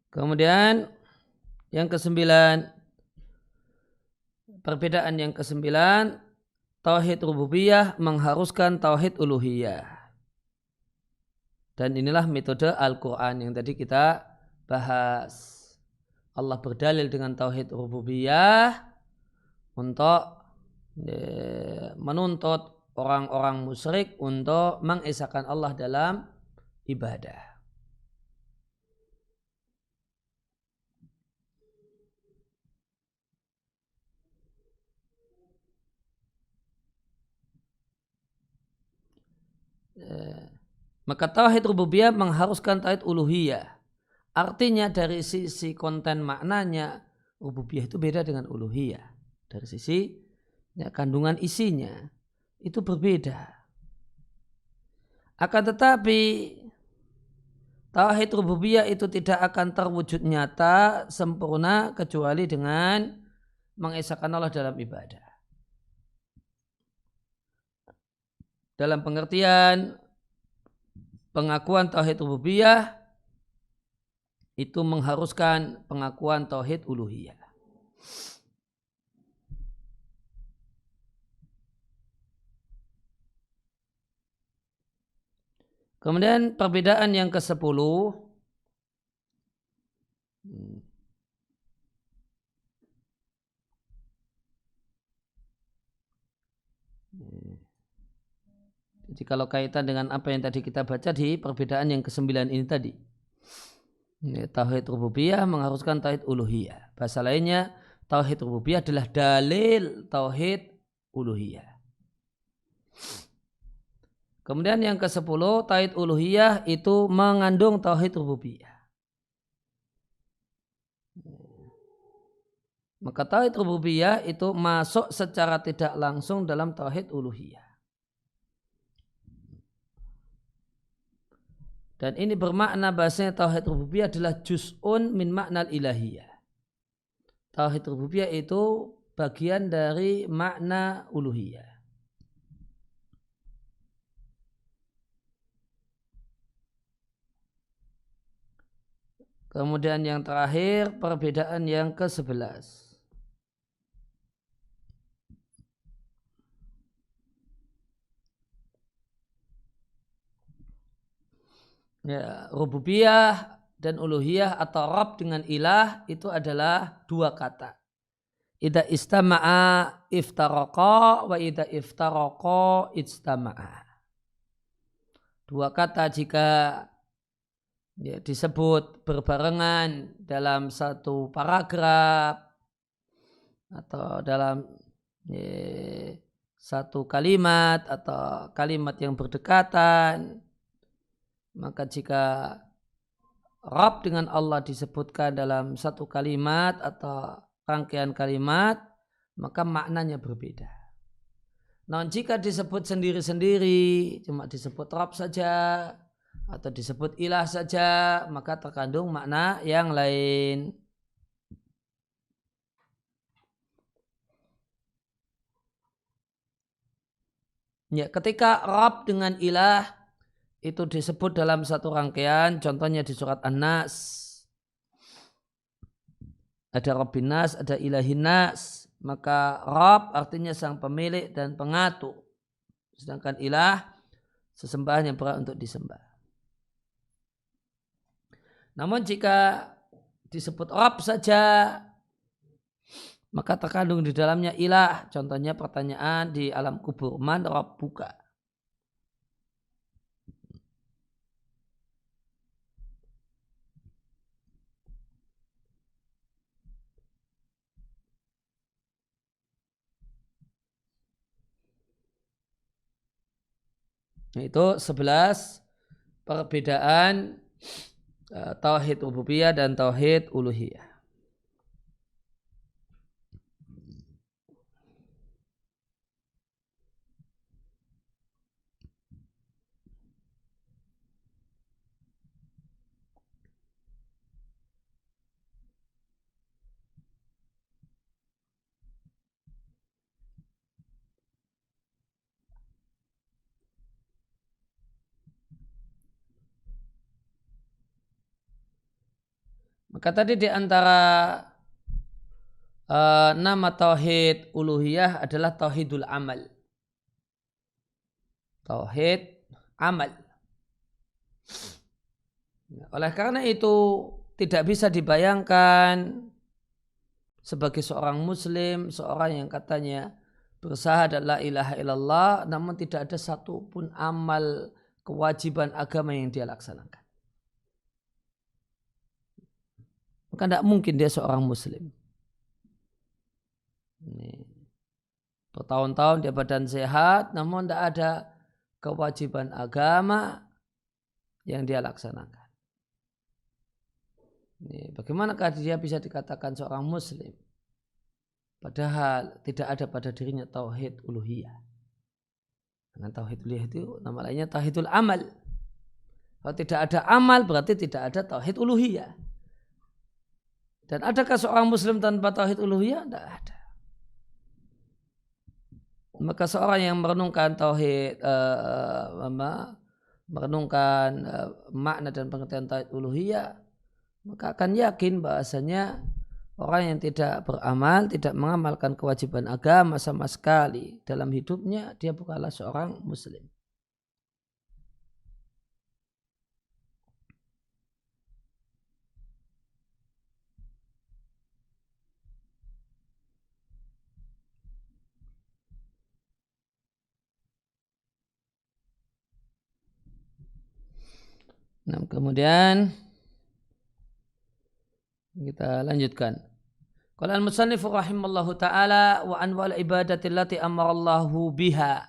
Kemudian yang kesembilan, perbedaan yang kesembilan, tauhid rububiyah mengharuskan tauhid uluhiyah. Dan inilah metode Al-Quran yang tadi kita bahas. Allah berdalil dengan tauhid rububiyah untuk menuntut orang-orang musyrik untuk mengesahkan Allah dalam ibadah. Maka tauhid rububiyah mengharuskan tauhid uluhiyah. Artinya dari sisi konten maknanya, rububiyah itu beda dengan uluhiyah. Dari sisi kandungan isinya itu berbeda. Akan tetapi tauhid rububiyah itu tidak akan terwujud nyata sempurna kecuali dengan mengesahkan Allah dalam ibadah. Dalam pengertian pengakuan tauhid rububiyah itu mengharuskan pengakuan tauhid uluhiyah. Kemudian perbedaan yang ke-10, Jadi kalau kaitan dengan apa yang tadi kita baca di perbedaan yang ke-9 ini tadi. Tauhid rububiyah mengharuskan tauhid uluhiyah. Bahasa lainnya, tauhid rububiyah adalah dalil tauhid uluhiyah. Kemudian yang ke-10, tauhid uluhiyah itu mengandung tauhid rububiyah. Maka tauhid rububiyah itu masuk secara tidak langsung dalam tauhid uluhiyah. Dan ini bermakna bahasanya tauhid rububiyah adalah juz'un min makna ilahiyah. Tauhid rububiyah itu bagian dari makna uluhiyah. Kemudian yang terakhir perbedaan yang ke-11. Ya, rububiyah dan uluhiyah atau Rabb dengan ilah itu adalah dua kata. Idza istama'a iftaraqa wa idza iftaraqa istama'a. Dua kata jika disebut berbarengan dalam satu paragraf atau dalam satu kalimat atau kalimat yang berdekatan, maka jika Rabb dengan Allah disebutkan dalam satu kalimat atau rangkaian kalimat, maka maknanya berbeda. Namun jika disebut sendiri-sendiri, cuma disebut Rabb saja atau disebut ilah saja, maka terkandung makna yang lain. Ya, ketika Rabb dengan ilah itu disebut dalam satu rangkaian, contohnya di surat An-Nas. Ada Rabbin Nas, ada Ilahin Nas. Maka Rabb artinya sang pemilik dan pengatur. Sedangkan ilah sesembahan yang berhak untuk disembah. Namun jika disebut Rabb saja, maka terkandung di dalamnya ilah. Contohnya pertanyaan di alam kubur, man Rabbuka? Itu 11 perbedaan tauhid rububiyah dan tauhid uluhiyah. Maka tadi di antara nama tauhid uluhiyah adalah tauhidul amal. Tauhid amal. Oleh karena itu tidak bisa dibayangkan sebagai seorang muslim, seorang yang katanya bersyahadat la ilaha illallah, namun tidak ada satupun amal kewajiban agama yang dia laksanakan. Maka tidak mungkin dia seorang muslim. Bertahun-tahun dia badan sehat, namun tidak ada kewajiban agama yang dia laksanakan. Bagaimanakah dia bisa dikatakan seorang muslim? Padahal tidak ada pada dirinya tauhid uluhiyah. Dengan tauhid uluhiyah itu nama lainnya tauhidul amal. Kalau tidak ada amal berarti tidak ada tauhid uluhiyah. Dan adakah seorang muslim tanpa tauhid uluhiyah? Tidak ada. Maka seorang yang merenungkan tauhid merenungkan makna dan pengertian tauhid uluhiyah, maka akan yakin bahasanya orang yang tidak beramal, tidak mengamalkan kewajiban agama sama sekali dalam hidupnya, dia bukanlah seorang muslim. Nah, kemudian kita lanjutkan. Qala al-musannif rahimallahu taala wa anwa'ul ibadati allati amarallahu biha.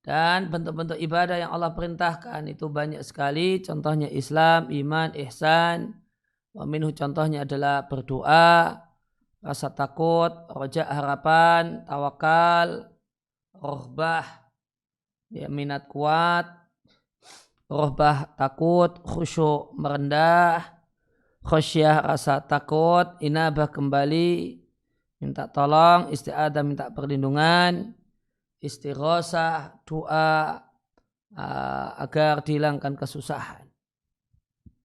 Dan bentuk-bentuk ibadah yang Allah perintahkan itu banyak sekali. Contohnya Islam, iman, ihsan. Wa minhu contohnya adalah berdoa, rasa takut, roja harapan, tawakal, rohbah, ya, minat kuat, rohbah takut, khusyuk merendah, khosyah rasa takut, inabah kembali, minta tolong, isti'adah minta perlindungan, istighosah doa agar dihilangkan kesusahan,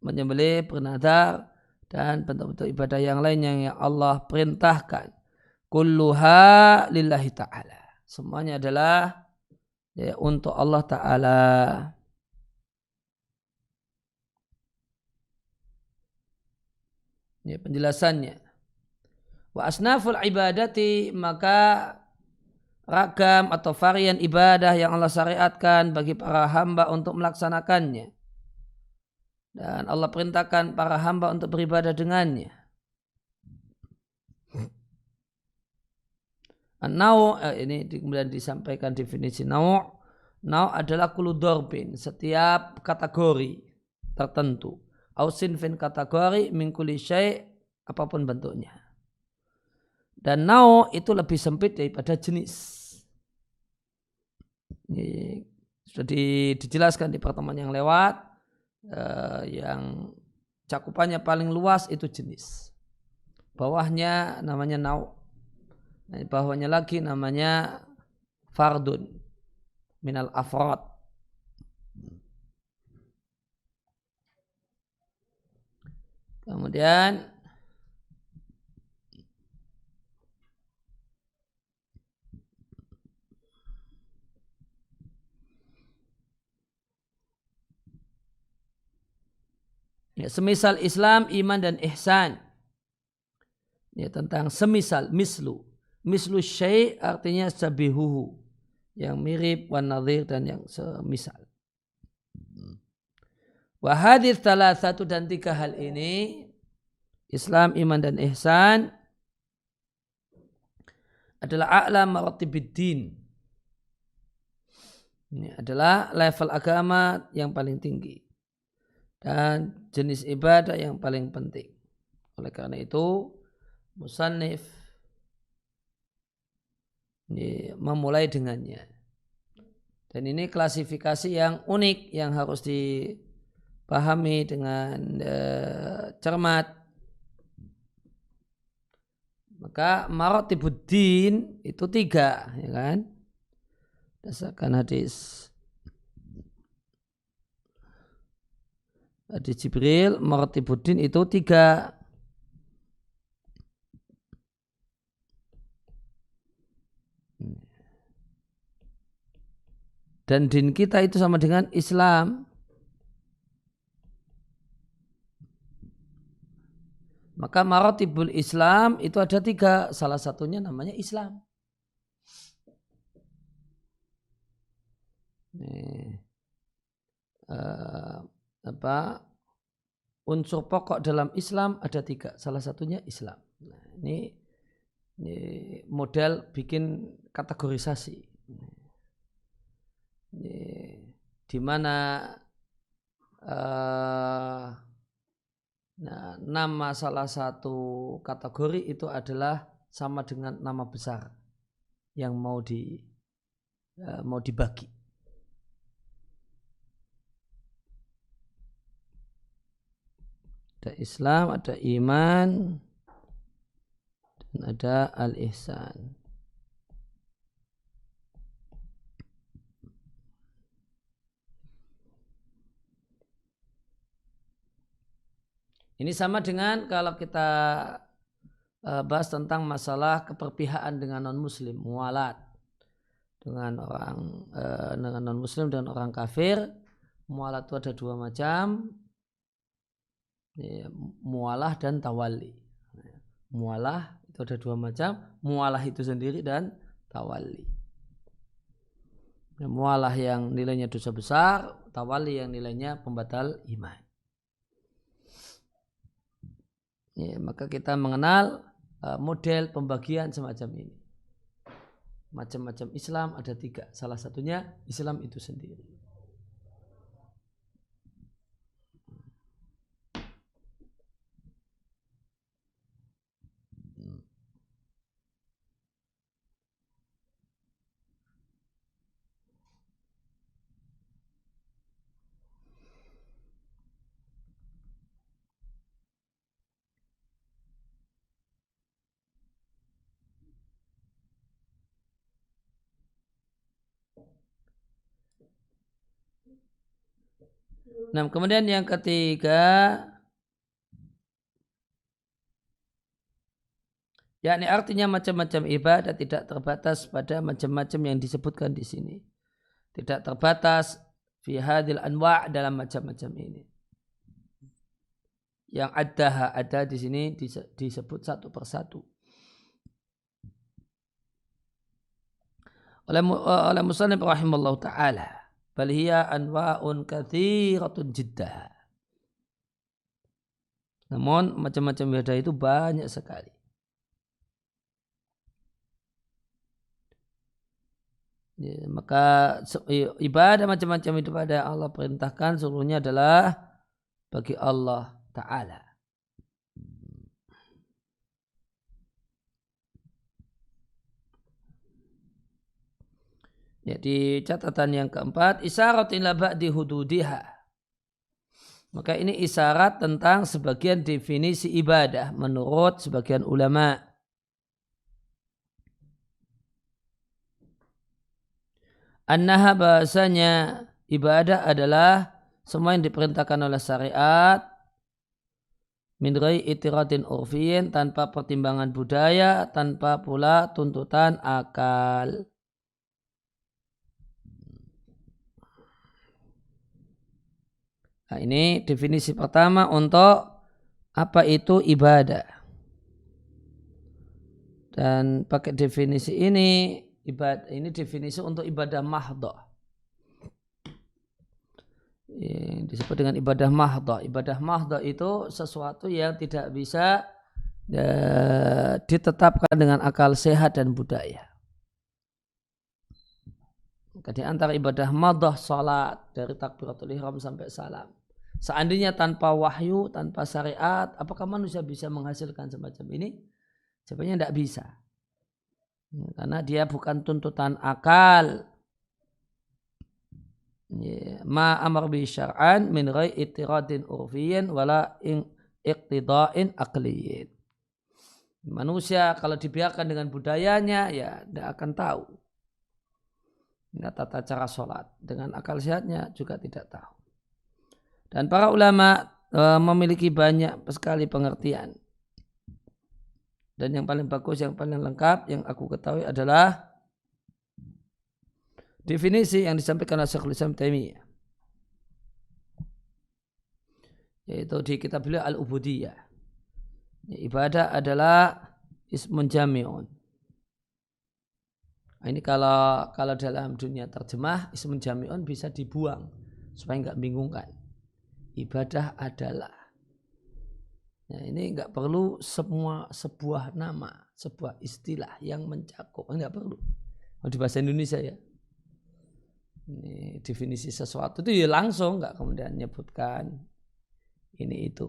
menyembelih, bernadar, dan bentuk-bentuk ibadah yang lainnya yang Allah perintahkan. Kulluha lillahi ta'ala. Semuanya adalah ya, untuk Allah Ta'ala. Ini penjelasannya. Wa asnaful ibadati, maka ragam atau varian ibadah yang Allah syariatkan bagi para hamba untuk melaksanakannya. Dan Allah perintahkan para hamba untuk beribadah dengannya. An-naw' ini kemudian disampaikan definisi naw'. Naw' adalah kullu darbin, setiap kategori tertentu. Ausinfin kategori min kulli syai', apapun bentuknya. Dan naw' itu lebih sempit daripada jenis. Ini sudah dijelaskan di pertemuan yang lewat. Yang cakupannya paling luas itu jenis. Bawahnya namanya naw'. Bawahnya lagi namanya fardun minal afrad. Kemudian ya, semisal Islam, iman dan ihsan. Ya, tentang semisal, mislu syai' artinya sabihuhu, yang mirip, wan nadhir, dan yang semisal. Wa hadits thalathatu, dan tiga hal ini, Islam, iman dan ihsan, adalah a'la maratibiddin. Ini adalah level agama yang paling tinggi dan jenis ibadah yang paling penting. Oleh karena itu musannif ini memulai dengannya. Dan ini klasifikasi yang unik yang harus dipahami dengan cermat. Maka maratibuddin itu tiga, ya kan? Berdasarkan hadis Jibril, maratibuddin itu tiga. Dan din kita itu sama dengan Islam. Maka maratibul Islam itu ada tiga. Salah satunya namanya Islam. Unsur pokok dalam Islam ada tiga. Salah satunya Islam. Nah, ini model bikin kategorisasi. Di mana nama salah satu kategori itu adalah sama dengan nama besar yang mau dibagi. Ada Islam, ada iman, dan ada al-ihsan. Ini sama dengan kalau kita bahas tentang masalah keperpihakan dengan non-muslim, mualat dengan orang dengan non-muslim dan orang kafir. Mualat itu ada dua macam, ya, mualah dan tawali. Mualah itu ada dua macam, mualah itu sendiri dan tawali. Ya, mualah yang nilainya dosa besar, tawali yang nilainya pembatal iman. Ya, maka kita mengenal model pembagian semacam ini. Macam-macam Islam ada 3. Salah satunya Islam itu sendiri. Nah, kemudian yang ketiga, yakni artinya macam-macam ibadah tidak terbatas pada macam-macam yang disebutkan di sini. Tidak terbatas fi hadil anwa' dalam macam-macam ini. Yang ada di sini disebut satu persatu. Oleh musannif rahimallahu ta'ala. Bal hiya anwa'un katsiratun jiddah. Namun macam-macam ibadah itu banyak sekali. Ya, maka ibadah macam-macam itu pada Allah perintahkan seluruhnya adalah bagi Allah Ta'ala. Jadi catatan yang keempat, isyarat ila ba'di hududiha. Maka ini isyarat tentang sebagian definisi ibadah menurut sebagian ulama. Annaha bahasanya ibadah adalah semua yang diperintahkan oleh syariat min ghairi itiradin urfiyin, tanpa pertimbangan budaya, tanpa pula tuntutan akal. Nah, ini definisi pertama untuk apa itu ibadah. Dan pakai definisi ini, ibadah ini definisi untuk ibadah mahdhah. Disebut dengan ibadah mahdhah. Ibadah mahdhah itu sesuatu yang tidak bisa ditetapkan dengan akal sehat dan budaya. Maka di antara ibadah mahdhah salat dari takbiratul ihram sampai salam. Seandainya tanpa wahyu, tanpa syariat, apakah manusia bisa menghasilkan semacam ini? Jawabannya tidak bisa. Karena dia bukan tuntutan akal. Ma amar bi syar'an min ghairi itiradin urfiyin wala iqtida'in aqliyin. Manusia kalau dibiarkan dengan budayanya, ya tidak akan tahu. Tata cara sholat. Dengan akal sehatnya juga tidak tahu. Dan para ulama memiliki banyak sekali pengertian. Dan yang paling bagus, yang paling lengkap yang aku ketahui adalah definisi yang disampaikan oleh Syekhul Islam Taimiyah. Yaitu di kitab beliau Al-Ubudiyah. Ibadah adalah ismun jami'un. Ini kalau dalam dunia terjemah, ismun jami'un bisa dibuang supaya enggak bingungkan. Ibadah adalah. Nah, ini enggak perlu sebuah nama, sebuah istilah yang mencakup. Enggak perlu. Di bahasa Indonesia ya. Ini definisi sesuatu itu ya langsung, enggak kemudian menyebutkan ini itu.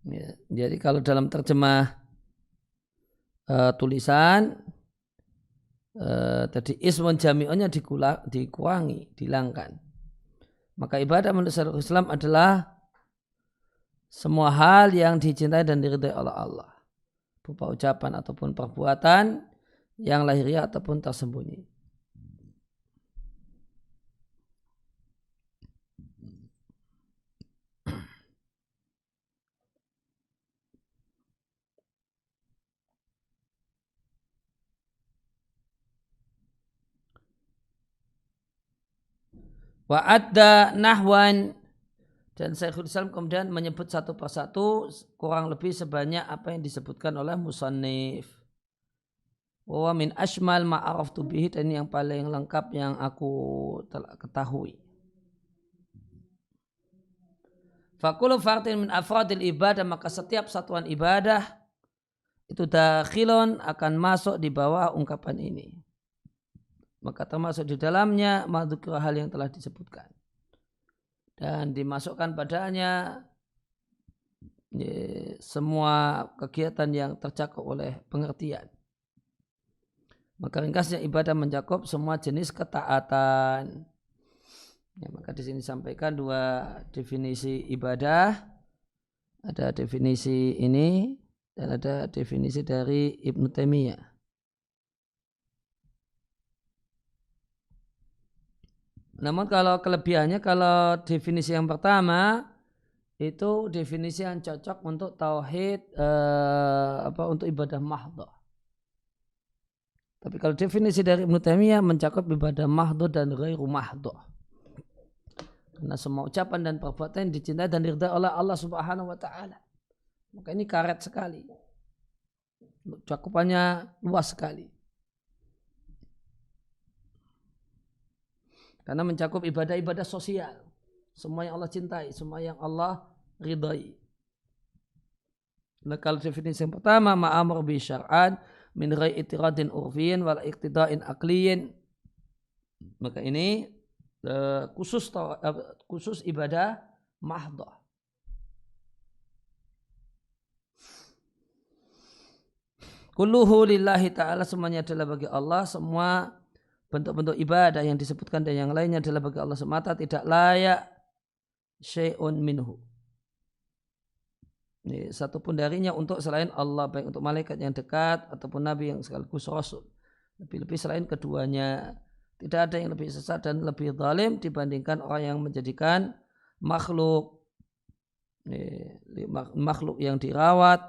Ya, jadi kalau dalam terjemah tulisan tadi ismun jami'unnya dikurangi, dihilangkan. Maka ibadah menurut syariat Islam adalah semua hal yang dicintai dan diridai oleh Allah, berupa ucapan ataupun perbuatan yang lahiriah ataupun tersembunyi. Wa adda nahwan, dan Syekhul Islam kemudian menyebut satu persatu kurang lebih sebanyak apa yang disebutkan oleh musannif. Wa min ashmal ma'araftu bihi, dan yang paling lengkap yang aku telah ketahui. Fakulu fardin min afradil ibadah, maka setiap satuan ibadah itu dakhilun akan masuk di bawah ungkapan ini. Maka termasuk di dalamnya madzkur hal yang telah disebutkan. Dan dimasukkan padanya semua kegiatan yang tercakup oleh pengertian. Maka ringkasnya ibadah mencakup semua jenis ketaatan. Ya, maka di sini sampaikan dua definisi ibadah. Ada definisi ini dan ada definisi dari Ibnu Taimiyah. Namun kalau kelebihannya, kalau definisi yang pertama itu definisi yang cocok untuk tauhid, untuk ibadah mahdhah. Tapi kalau definisi dari Ibnu Taimiyah mencakup ibadah mahdhah dan ghairu mahdhah. Karena semua ucapan dan perbuatan yang dicintai dan diridai oleh Allah Subhanahu wa taala. Maka ini karet sekali. Cakupannya luas sekali. Karena mencakup ibadah-ibadah sosial. Semua yang Allah cintai, semua yang Allah ridai. Nah, kalau definisi yang pertama, ma'amur bi syar'an min ghai itiradin urfiyin wal iqtida'in aqliyin. Maka ini khusus ibadah mahdhah. Kulluhu lillahi ta'ala, semuanya adalah bagi Allah. Semua bentuk-bentuk ibadah yang disebutkan dan yang lainnya adalah bagi Allah semata, tidak layak syai'un minhu. Ini satupun darinya untuk selain Allah, baik untuk malaikat yang dekat ataupun nabi yang sekaligus rasul. Lebih-lebih selain keduanya, tidak ada yang lebih sesat dan lebih zalim dibandingkan orang yang menjadikan makhluk yang dirawat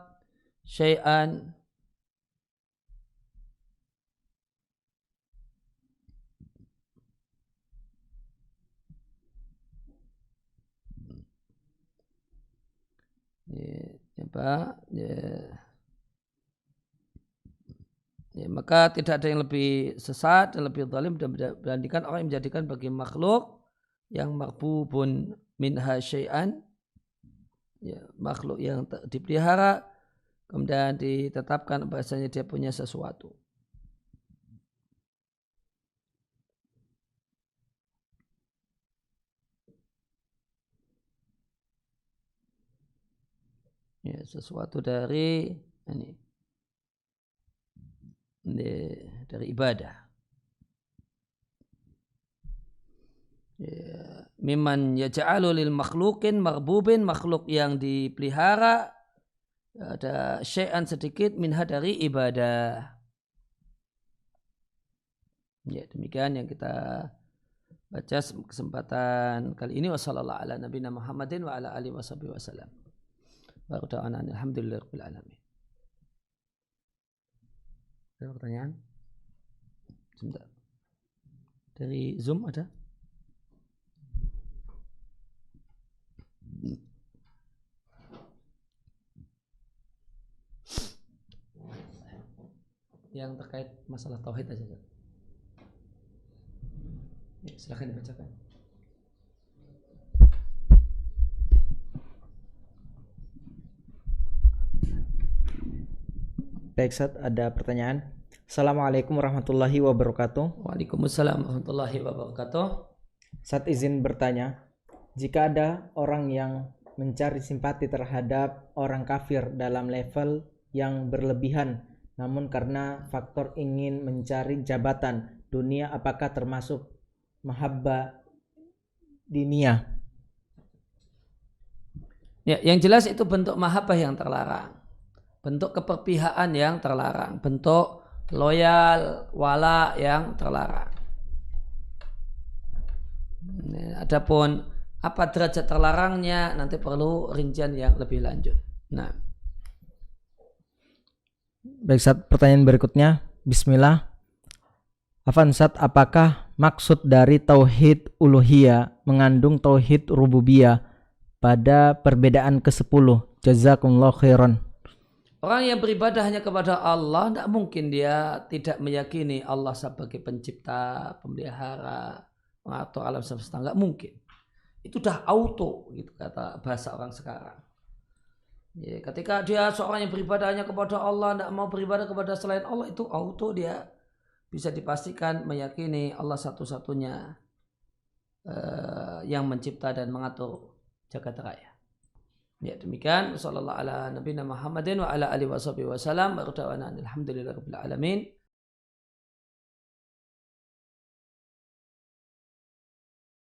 syai'an maka tidak ada yang lebih sesat dan lebih zalim dibandingkan orang yang menjadikan bagi makhluk yang marbubun minha syai'an, makhluk yang dipelihara kemudian ditetapkan bahasanya dia punya sesuatu. Sesuatu dari ibadah. Mimman yaj'alu lil makhlukin marbubin, makhluk yang dipelihara ada syai'an sedikit minha dari ibadah. Ya, demikian yang kita baca kesempatan kali ini. Wassallallahu ala nabiyina Muhammadin wa ala alihi wasallam. Wa ta'ala alhamdulillahirabbil alamin. Ada pertanyaan? Sebentar. Dari Zoom ada? Yang terkait masalah tauhid aja. Ya, silakan dibacakan. Baik, Ustaz, ada pertanyaan. Assalamualaikum warahmatullahi wabarakatuh. Waalaikumsalam warahmatullahi wabarakatuh. Ustaz izin bertanya, jika ada orang yang mencari simpati terhadap orang kafir dalam level yang berlebihan, namun karena faktor ingin mencari jabatan dunia, apakah termasuk mahabbah diniyah? Ya, yang jelas itu bentuk mahabbah yang terlarang. Bentuk keperpihakan yang terlarang, bentuk loyal, wala yang terlarang. Adapun apa derajat terlarangnya nanti perlu rincian yang lebih lanjut. Nah, baik, Ustaz, pertanyaan berikutnya. Bismillah. Afan Ustaz, apakah maksud dari tauhid uluhiyah mengandung tauhid rububiyah pada perbedaan ke-10? Jazakumullah khairan. Orang yang beribadah hanya kepada Allah, tidak mungkin dia tidak meyakini Allah sebagai pencipta, pemelihara, mengatur alam semesta. Tidak mungkin. itu dah auto, gitu kata bahasa orang sekarang. Ya, ketika dia seorang yang beribadah hanya kepada Allah, tidak mau beribadah kepada selain Allah, itu auto dia bisa dipastikan meyakini Allah satu-satunya yang mencipta dan mengatur jagat raya. Ya, demikian sallallahu ala nabiyina Muhammadin wa ala alihi wasallam wa sallam wa alhamdulillahirabbil alamin.